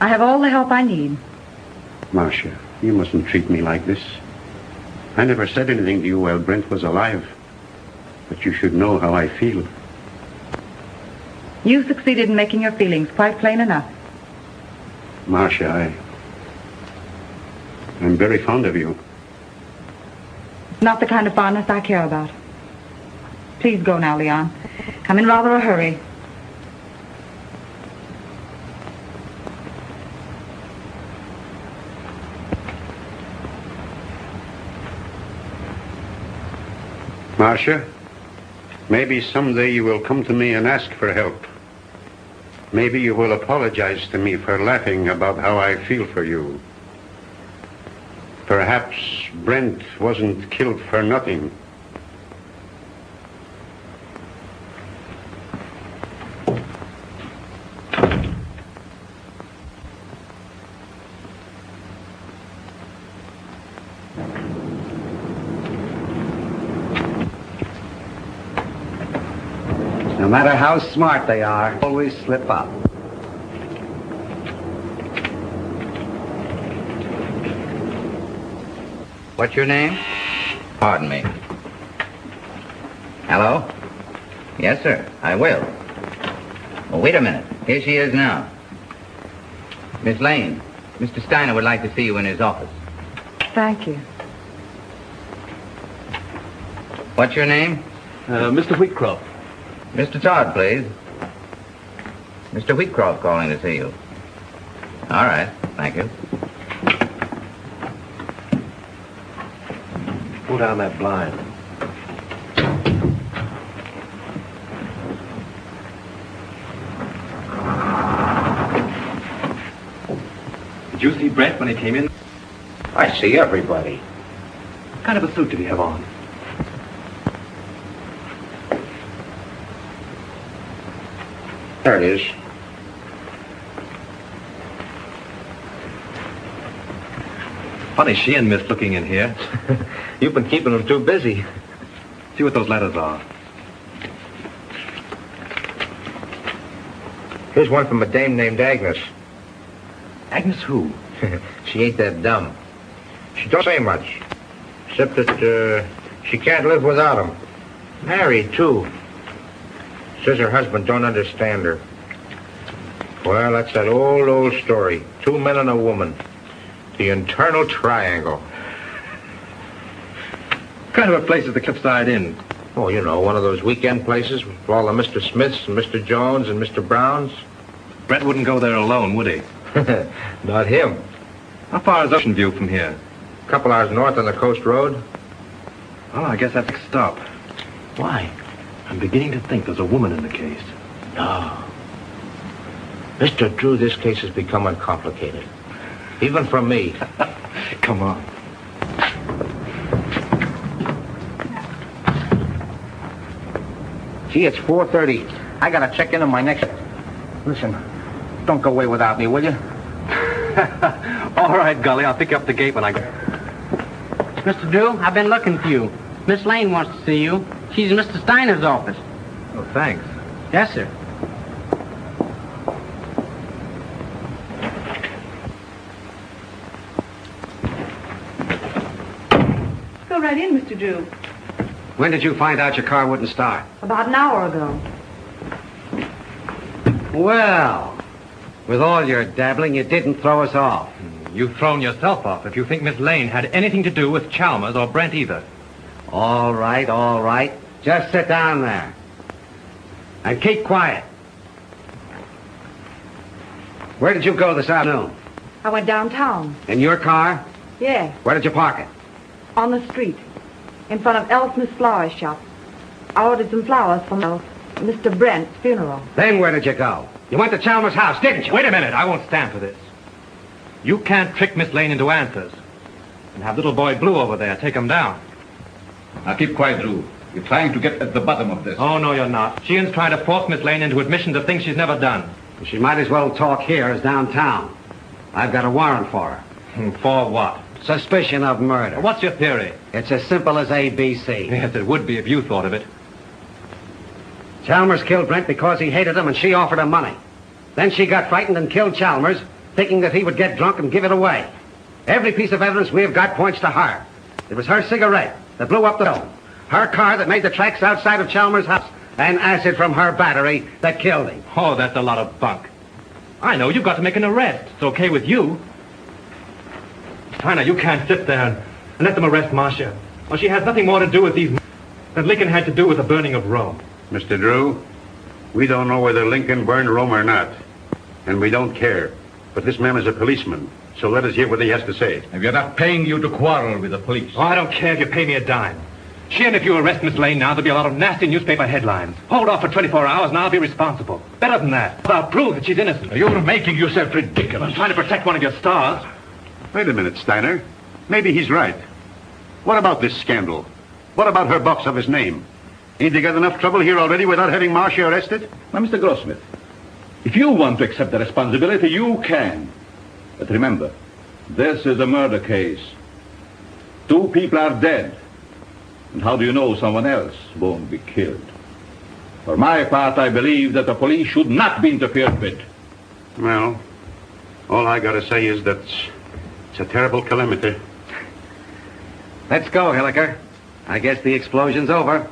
I have all the help I need. Marcia, you mustn't treat me like this. I never said anything to you while Brent was alive. But you should know how I feel. You succeeded in making your feelings quite plain enough. Marcia, I'm very fond of you. It's not the kind of fondness I care about. Please go now, Leon. I'm in rather a hurry. Marcia, maybe someday you will come to me and ask for help. Maybe you will apologize to me for laughing about how I feel for you. Perhaps Brent wasn't killed for nothing. No matter how smart they are, always slip up. What's your name? Pardon me. Hello? Yes, sir, I will. Well, wait a minute. Here she is now. Miss Lane, Mr. Steiner would like to see you in his office. Thank you. What's your name? Mr. Wheatcroft. Mr. Todd, please. Mr. Wheatcroft calling to see you. All right, thank you. Pull down that blind. Did you see Brent when he came in? I see everybody. What kind of a suit did he have on? There it is. Funny she and Miss looking in here. You've been keeping them too busy. See what those letters are. Here's one from a dame named Agnes. Agnes who? She ain't that dumb. She don't say much, except that she can't live without him. Married, too. Says her husband don't understand her. Well, that's that old story. 2 men and a woman. The internal triangle. What kind of a place is the Cliffside Inn? Oh, you know, one of those weekend places with all the Mr. Smiths and Mr. Jones and Mr. Browns. Brent wouldn't go there alone, would he? Not him. How far is Ocean View from here? A couple hours north on the coast road. Oh, I guess that's a stop. Why? I'm beginning to think there's a woman in the case. No. Mr. Drew, this case has become uncomplicated. Even for me. Come on. Gee, it's 4:30. I gotta check in on my next... Listen, don't go away without me, will you? All right, Gully, I'll pick you up the gate when I go. Mr. Drew, I've been looking for you. Miss Lane wants to see you. She's in Mr. Steiner's office. Oh, thanks. Yes, sir. Go right in, Mr. Drew. When did you find out your car wouldn't start? About an hour ago. Well, with all your dabbling, you didn't throw us off. You've thrown yourself off if you think Miss Lane had anything to do with Chalmers or Brent either. All right, all right. Just sit down there. And keep quiet. Where did you go this afternoon? I went downtown. In your car? Yeah, Where did you park it? on the street. In front of Elsmith's flower shop. I ordered some flowers for Mr. Brent's funeral. Then where did you go? You went to Chalmers' house, didn't you? Wait a minute. I won't stand for this. You can't trick Miss Lane into answers. And have little boy Blue over there take him down. Now keep quiet, Drew. You're trying to get at the bottom of this. Oh, no, you're not. Sheehan's trying to force Miss Lane into admissions of things she's never done. She might as well talk here as downtown. I've got a warrant for her. For what? Suspicion of murder. What's your theory? It's as simple as ABC. Yes, it would be if you thought of it. Chalmers killed Brent because he hated him and she offered him money. Then she got frightened and killed Chalmers, thinking that he would get drunk and give it away. Every piece of evidence we have got points to her. It was her cigarette that blew up the dome, her car that made the tracks outside of Chalmers' house, and acid from her battery that killed him. Oh, that's a lot of bunk. I know, you've got to make an arrest. It's okay with you. Steiner, you can't sit there and let them arrest Marcia. Well, she has nothing more to do with these than Lincoln had to do with the burning of Rome. Mr. Drew, we don't know whether Lincoln burned Rome or not. And we don't care. But this man is a policeman. So let us hear what he has to say. If you're not paying you to quarrel with the police. Oh, I don't care if you pay me a dime. Sheehan, if you arrest Miss Lane now, there'll be a lot of nasty newspaper headlines. Hold off for 24 hours and I'll be responsible. Better than that. I'll prove that she's innocent. You're making yourself ridiculous. I'm trying to protect one of your stars. Wait a minute, Steiner. Maybe he's right. What about this scandal? What about her box of his name? Ain't they got enough trouble here already without having Marcia arrested? Now, Mr. Grossmith, if you want to accept the responsibility, you can. But remember, this is a murder case. 2 people are dead. And how do you know someone else won't be killed? For my part, I believe that the police should not be interfered with. Well, all I gotta say is that it's a terrible calamity. Let's go, Hilliker. I guess the explosion's over.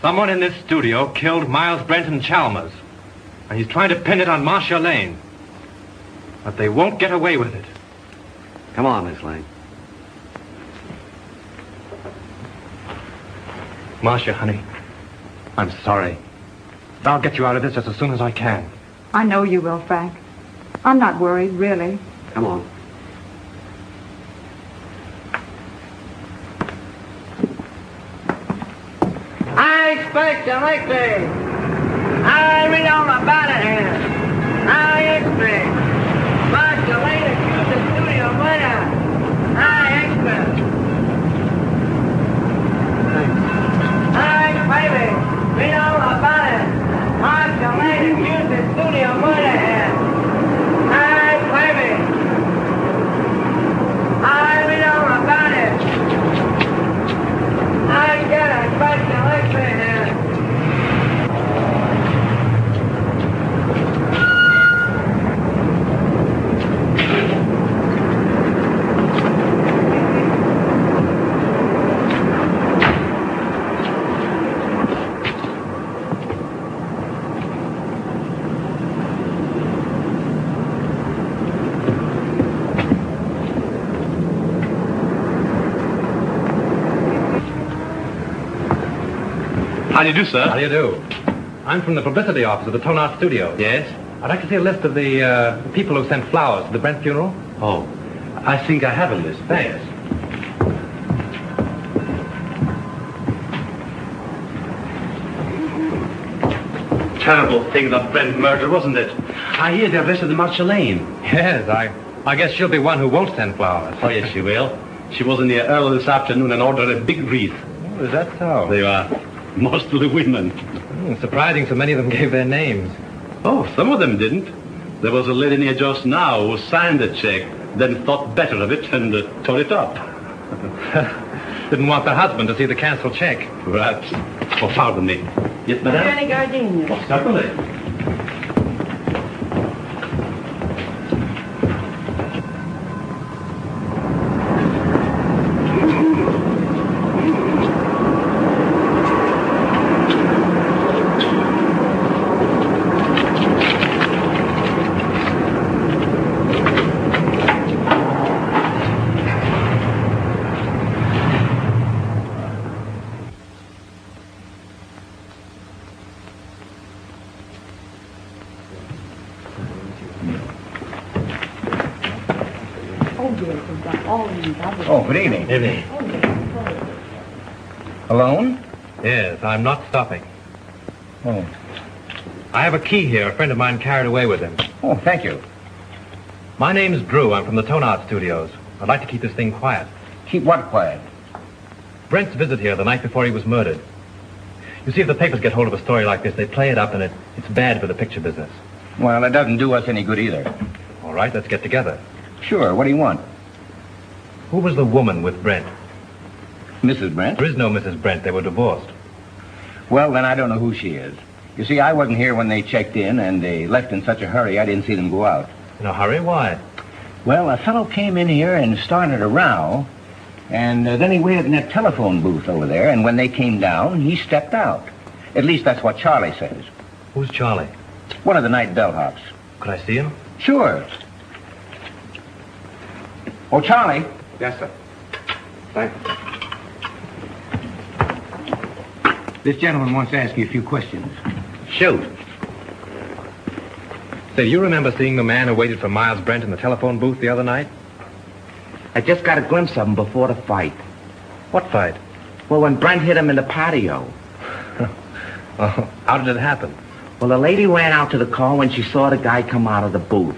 Someone in this studio killed Miles Brent and Chalmers. And he's trying to pin it on Marcia Lane. But they won't get away with it. Come on, Miss Lane. Marcia, honey, I'm sorry. I'll get you out of this just as soon as I can. I know you will, Frank. I'm not worried, really. Come on. I expect to make this. I read all about it here. I expect. Marcia Lane accused the studio murder. I expect. Baby, read all about it. Marcia Lane accused the studio murder here. I baby. I How do you do, sir? How do you do? I'm from the publicity office of the Tone Art Studio. Yes? I'd like to see a list of the people who sent flowers to the Brent funeral. Oh, I think I have a list. Thanks. Terrible thing, that Brent murder, wasn't it? I hear they arrested Marceline. Yes, I guess she'll be one who won't send flowers. Oh, yes, she will. She was in here early this afternoon and ordered a big wreath. Oh, is that so? They are mostly women. Surprising so many of them gave their names. Oh, some of them didn't. There was a lady near just now who signed the check, then thought better of it and tore it up. Didn't want the husband to see the canceled check. Perhaps. Oh, pardon me. Yes, madame? Any gardenias? Oh, certainly. Oh, good evening. Evening. Alone? Yes, I'm not stopping. Oh. I have a key here. A friend of mine carried away with him. Oh, thank you. My name's Drew. I'm from the Tone Art Studios. I'd like to keep this thing quiet. Keep what quiet? Brent's visit here the night before he was murdered. You see, if the papers get hold of a story like this, they play it up, and it's bad for the picture business. Well, it doesn't do us any good either. All right, let's get together. Sure, what do you want? Who was the woman with Brent? Mrs. Brent? There is no Mrs. Brent. They were divorced. Well, then I don't know who she is. You see, I wasn't here when they checked in, and they left in such a hurry I didn't see them go out. In a hurry? Why? Well, a fellow came in here and started a row, and then he waited in that telephone booth over there, and when they came down, he stepped out. At least that's what Charlie says. Who's Charlie? One of the night bellhops. Could I see him? Sure. Oh, Charlie. Yes, sir. Thanks. This gentleman wants to ask you a few questions. Shoot. Say, do you remember seeing the man who waited for Miles Brent in the telephone booth the other night? I just got a glimpse of him before the fight. What fight? Well, when Brent hit him in the patio. Oh, how did it happen? Well, the lady ran out to the car when she saw the guy come out of the booth.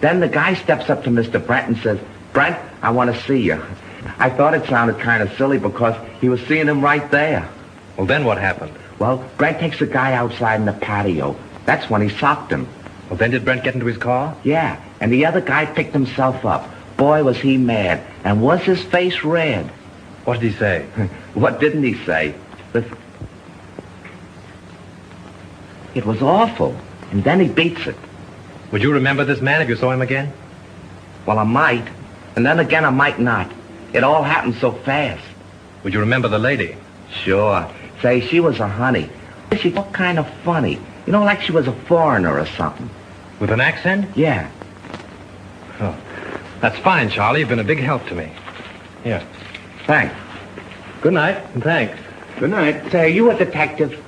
Then the guy steps up to Mr. Brent and says, "Brent, I want to see you." I thought it sounded kind of silly because he was seeing him right there. Well, then what happened? Well, Brent takes the guy outside in the patio. That's when he socked him. Well, then did Brent get into his car? Yeah, and the other guy picked himself up. Boy, was he mad. And was his face red. What did he say? What didn't he say? It was awful. And then he beats it. Would you remember this man if you saw him again? Well, I might. And then again, I might not. It all happened so fast. Would you remember the lady? Sure. Say, she was a honey. She looked kind of funny. You know, like she was a foreigner or something. With an accent? Yeah. Oh, that's fine, Charlie. You've been a big help to me. Here. Thanks. Good night, and thanks. Good night. Say, are you a detective?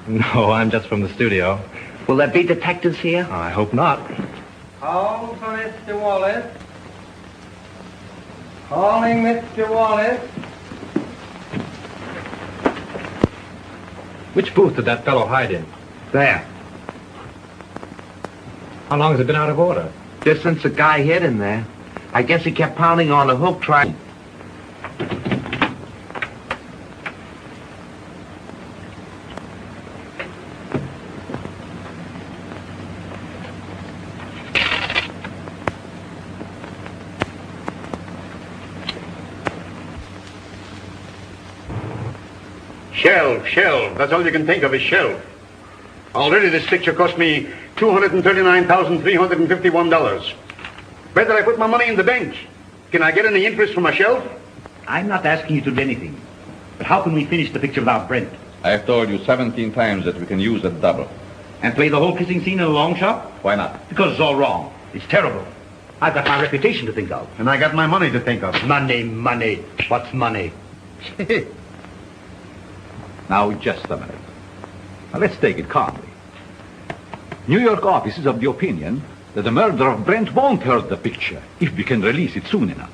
No, I'm just from the studio. Will there be detectives here? I hope not. Call for Mr. Wallace. Calling Mr. Wallace. Which booth did that fellow hide in? There. How long has it been out of order? Just since the guy hit him there. I guess he kept pounding on the hook trying... Shelf. That's all you can think of is shelf. Already this picture cost me $239,351. Better I put my money in the bank. Can I get any interest from a shelf? I'm not asking you to do anything. But how can we finish the picture without Brent? I've told you 17 times that we can use a double. And play the whole kissing scene in a long shot? Why not? Because it's all wrong. It's terrible. I've got my reputation to think of. And I got my money to think of. Money. What's money? Now, just a minute. Now, let's take it calmly. New York office is of the opinion that the murder of Brent won't hurt the picture if we can release it soon enough.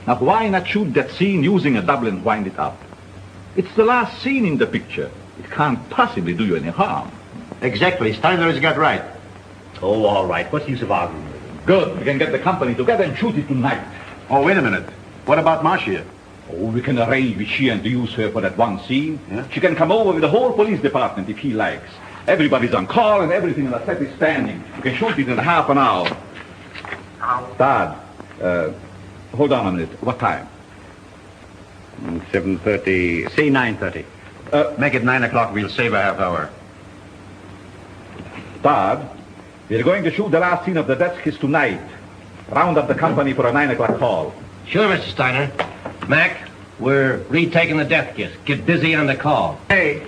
Now, why not shoot that scene using a double and wind it up? It's the last scene in the picture. It can't possibly do you any harm. Exactly. Steiner has got right. Oh, all right. What's the use of arguing? Good. We can get the company together and shoot it tonight. Oh, wait a minute. What about Marcia? Oh, we can arrange with she and use her for that one scene. Yeah? She can come over with the whole police department if he likes. Everybody's on call and everything in the set is standing. We can shoot it in half an hour. Hello? Dad, hold on a minute. What time? 7:30. Say 9:30. Make it 9 o'clock. We'll save a half hour. Dad, we're going to shoot the last scene of the death kiss tonight. Round up the company for a 9 o'clock call. Sure, Mr. Steiner. Mac, we're retaking the death kiss. Get busy on the call. Hey.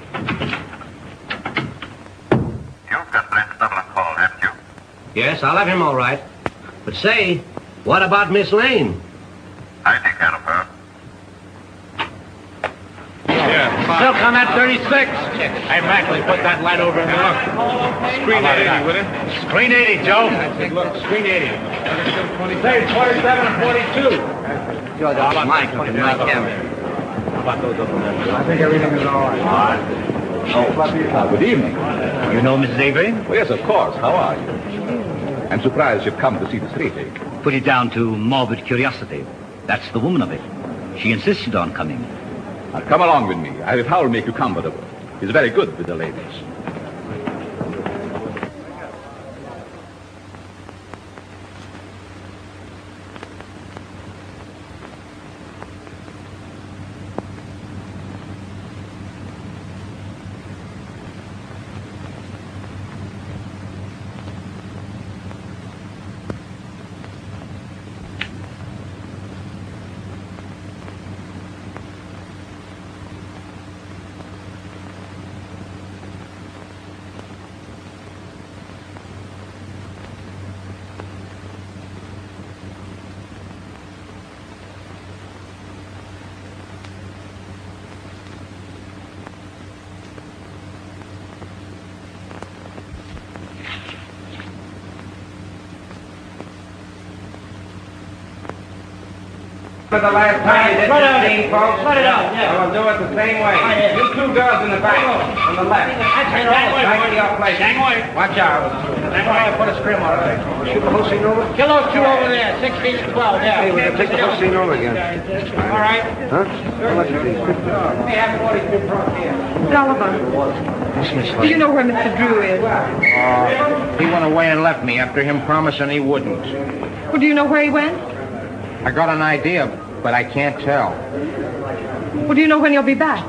You've got Brent's double on call, haven't you? Yes, I'll have him all right. But say, what about Miss Lane? I take care of her. Still come at 36. Hey, Mac, let's put that light over in the look. Screen 80, will it? Screen 80, Joe. Look, screen 80. Say 27 and 42. George, I'll Mike my camera. I think everything is all right. Good evening. You know Mrs. Avery? Oh, yes, of course. How are you? I'm surprised you've come to see the street. Put it down to morbid curiosity. That's the woman of it. She insisted on coming. Now, come along with me. I'll make you comfortable. He's very good with the ladies. For the last time, this scene, folks. Let it out. Yeah. We'll do it the same way. You two girls in the back, on the left. Back to your place. Watch out. Put a scrim on it. Shoot the whole scene over? Kill those two over there, 16 and 12, yeah. Hey, we're going to take the whole scene over again. All right. Huh? How much are these? Hey, have 42 front here. Dolliver, do you know where Mr. Drew is? He went away and left me after him promising he wouldn't. Well, do you know where he went? I got an idea, but I can't tell. Well, do you know when he'll be back?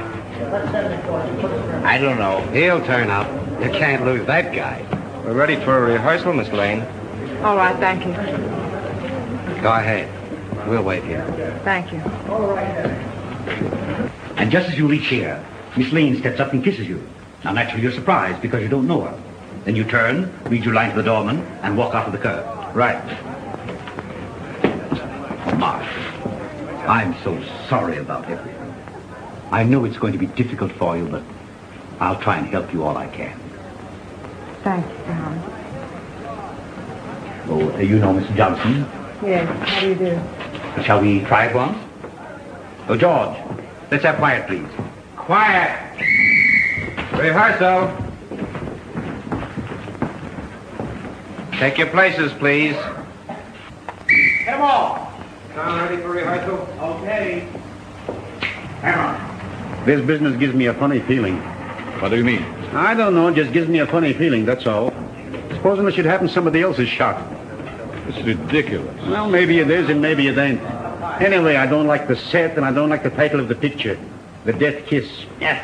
I don't know. He'll turn up. You can't lose that guy. We're ready for a rehearsal, Miss Lane. All right, thank you. Go ahead. We'll wait here. Thank you. And just as you reach here, Miss Lane steps up and kisses you. Now, naturally, you're surprised because you don't know her. Then you turn, read your line to the doorman, and walk off of the curb. Right. Mark, I'm so sorry about everything. I know it's going to be difficult for you, but I'll try and help you all I can. Thank you, John. Oh, you know Mr. Johnson? Yes, how do you do? Shall we try it once? Oh, George, let's have quiet, please. Quiet. Rehearsal. Take your places, please. Get them all. Sound ready for rehearsal? Okay. Hammer. This business gives me a funny feeling. What do you mean? I don't know, it just gives me a funny feeling, that's all. Supposing it should happen somebody else is shot. It's ridiculous. Well, maybe it is and maybe it ain't. Anyway, I don't like the set and I don't like the title of the picture. The Death Kiss. Yeah.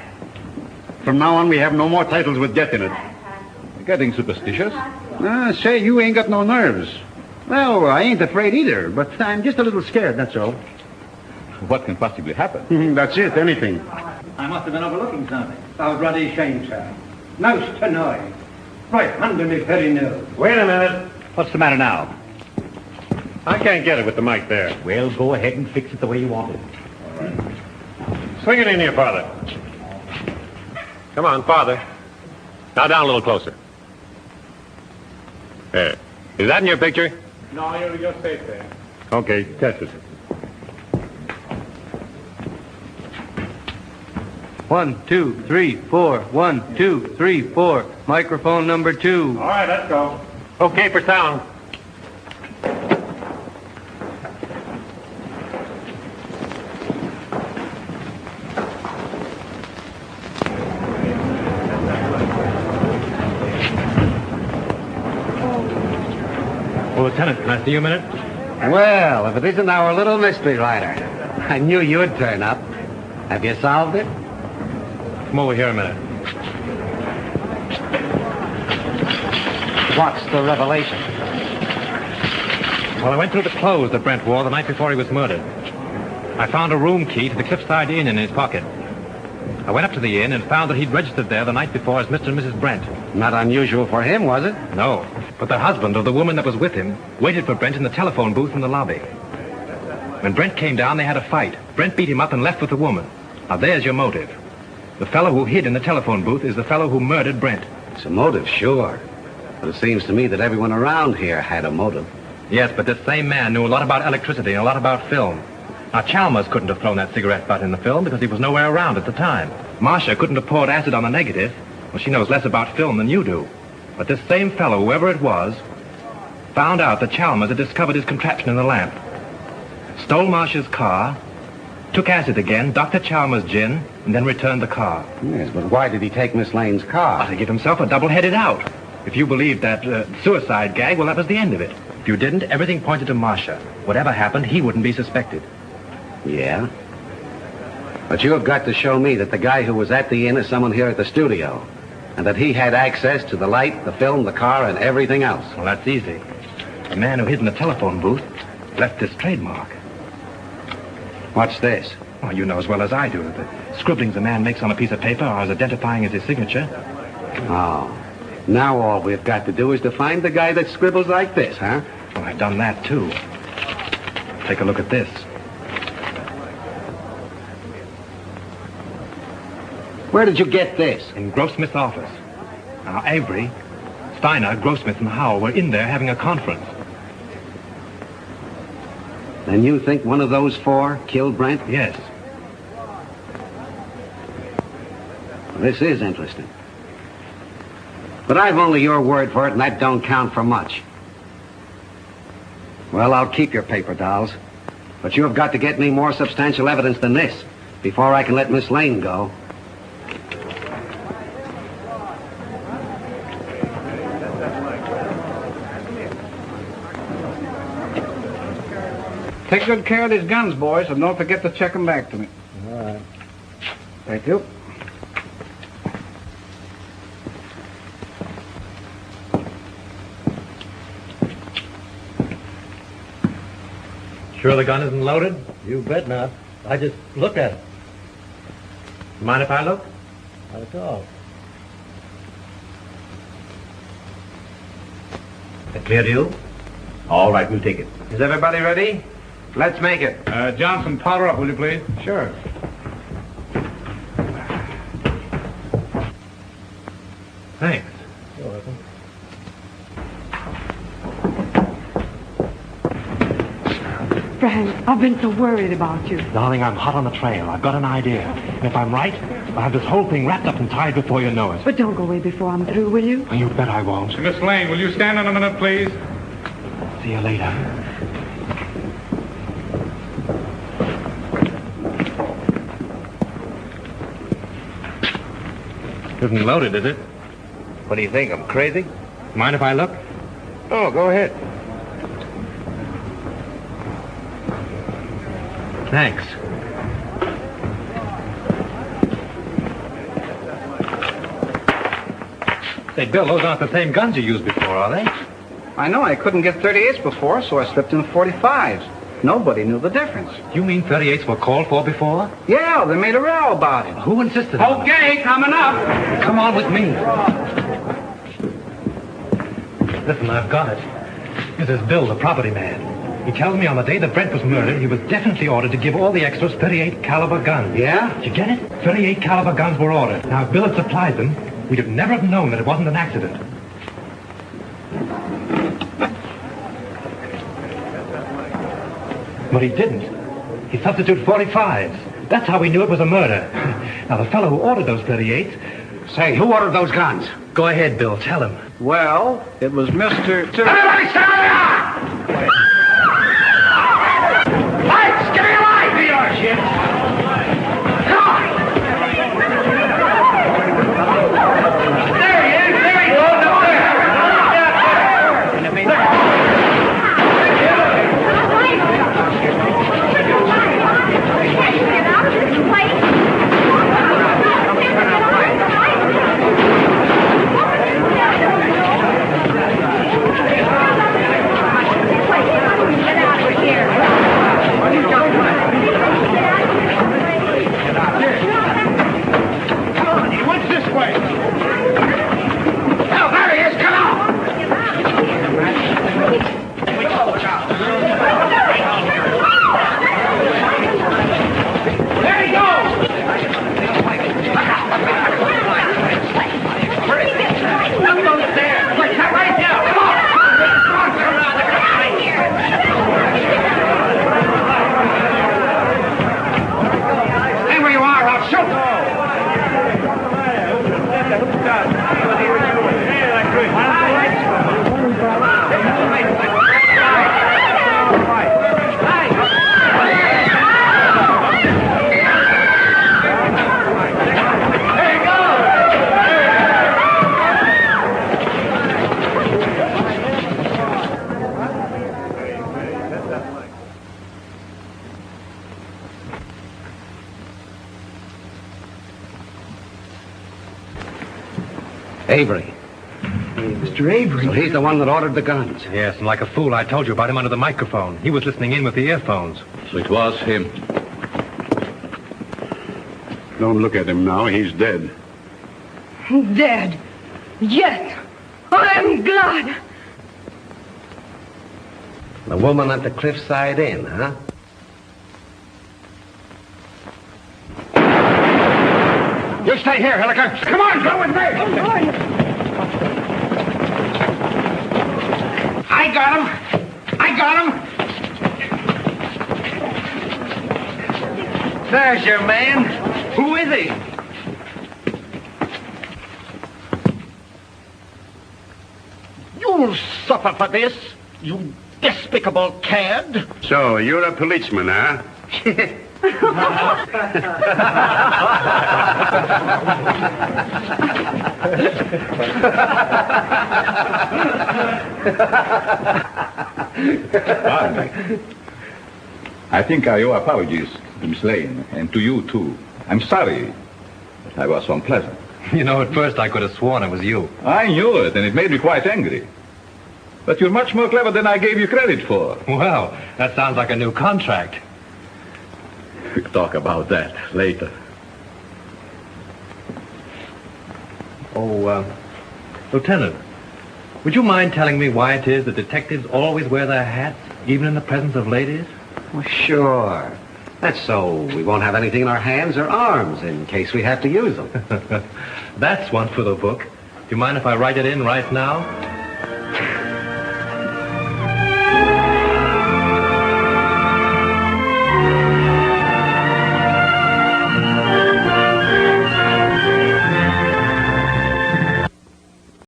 From now on, we have no more titles with death in it. Getting superstitious? Say, you ain't got no nerves. Well, I ain't afraid either, but I'm just a little scared, that's all. What can possibly happen? That's it, anything. I must have been overlooking something. I was bloody ashamed, sir. Most annoying. Right under me very nose. Wait a minute. What's the matter now? I can't get it with the mic there. Well, go ahead and fix it the way you want it. Swing it in here, Father. Come on, Father. Now down a little closer. There. Is that in your picture? No, you just stay there. Okay, test it. 1, 2, 3, 4. 1, 2, 3, 4. Microphone number 2. All right, let's go. Okay for sound. Well, Lieutenant, can I see you a minute? Well, if it isn't our little mystery writer. I knew you'd turn up. Have you solved it? Come over here a minute. What's the revelation? Well, I went through the clothes that Brent wore the night before he was murdered. I found a room key to the Cliffside Inn in his pocket. I went up to the inn and found that he'd registered there the night before as Mr. and Mrs. Brent. Not unusual for him, was it? No, but the husband of the woman that was with him waited for Brent in the telephone booth in the lobby. When Brent came down, they had a fight. Brent beat him up and left with the woman. Now, there's your motive. The fellow who hid in the telephone booth is the fellow who murdered Brent. It's a motive, sure. But it seems to me that everyone around here had a motive. Yes, but this same man knew a lot about electricity and a lot about film. Now, Chalmers couldn't have thrown that cigarette butt in the film because he was nowhere around at the time. Marcia couldn't have poured acid on the negative. Well, she knows less about film than you do. But this same fellow, whoever it was, found out that Chalmers had discovered his contraption in the lamp. Stole Marcia's car, took acid again, Dr. Chalmers' gin, and then returned the car. Yes, but why did he take Miss Lane's car? To give himself a double-headed out. If you believed that suicide gag, well, that was the end of it. If you didn't, everything pointed to Marcia. Whatever happened, he wouldn't be suspected. Yeah? But you have got to show me that the guy who was at the inn is someone here at the studio, and that he had access to the light, the film, the car, and everything else. Well, that's easy. The man who hid in the telephone booth left this trademark. What's this? Well, you know as well as I do that the scribblings a man makes on a piece of paper are as identifying as his signature. Oh. Now all we've got to do is to find the guy that scribbles like this, huh? Well, I've done that, too. Take a look at this. Where did you get this? In Grossmith's office. Now, Avery, Steiner, Grossmith, and Howell were in there having a conference. Then you think one of those four killed Brent? Yes. This is interesting. But I've only your word for it, and that don't count for much. Well, I'll keep your paper dolls. But you have got to get me more substantial evidence than this before I can let Miss Lane go. Take good care of these guns, boys, and don't forget to check them back to me. All right. Thank you. Sure the gun isn't loaded? You bet not. I just looked at it. Mind if I look? Not at all. That clear to you? All right, we'll take it. Is everybody ready? Let's make it. Johnson, powder up, will you please? Sure. Thanks. You're welcome. Frank, I've been so worried about you. Darling, I'm hot on the trail. I've got an idea. And if I'm right, I'll have this whole thing wrapped up and tied before you know it. But don't go away before I'm through, will you? You bet I won't. Miss Lane, will you stand in a minute, please? See you later. Isn't loaded, is it? What do you think? I'm crazy? Mind if I look? Oh, go ahead. Thanks. Say, Bill, those aren't the same guns you used before, are they? I know. I couldn't get 38s before, so I slipped in 45s. Nobody knew the difference. You mean 38s were called for before? Yeah, they made a row about it. Who insisted on it? Okay, coming up. Come on with me. Listen, I've got it. This is Bill, the property man. He tells me on the day that Brent was murdered, he was definitely ordered to give all the extras 38 caliber guns. Yeah? Did you get it? 38 caliber guns were ordered. Now, if Bill had supplied them, we'd have never have known that it wasn't an accident. But he didn't. He substituted 45s. That's how we knew it was a murder. Now, the fellow who ordered those 38s... Say, who ordered those guns? Go ahead, Bill. Tell him. Well, it was Mr. Everybody stand down! Lights, give me a light, dealership! Come on! There he is! There he goes up Avery. Mr. Avery? So he's the one that ordered the guns. Yes, and like a fool, I told you about him under the microphone. He was listening in with the earphones. So it was him. Don't look at him now. He's dead. Dead. Yes. I'm glad. The woman at the Cliffside Inn, huh? You stay here, Hilliker. Come on, go with me. I got him. I got him. There's your man. Who is he? You'll suffer for this, you despicable cad. So, you're a policeman, huh? I think I owe apologies to Miss Lane, and to you, too. I'm sorry. I was so unpleasant. You know, at first I could have sworn it was you. I knew it, and it made me quite angry. But you're much more clever than I gave you credit for. Well, that sounds like a new contract. We'll talk about that later. Oh, Lieutenant, would you mind telling me why it is that detectives always wear their hats, even in the presence of ladies? Well, sure. That's so we won't have anything in our hands or arms in case we have to use them. That's one for the book. Do you mind if I write it in right now?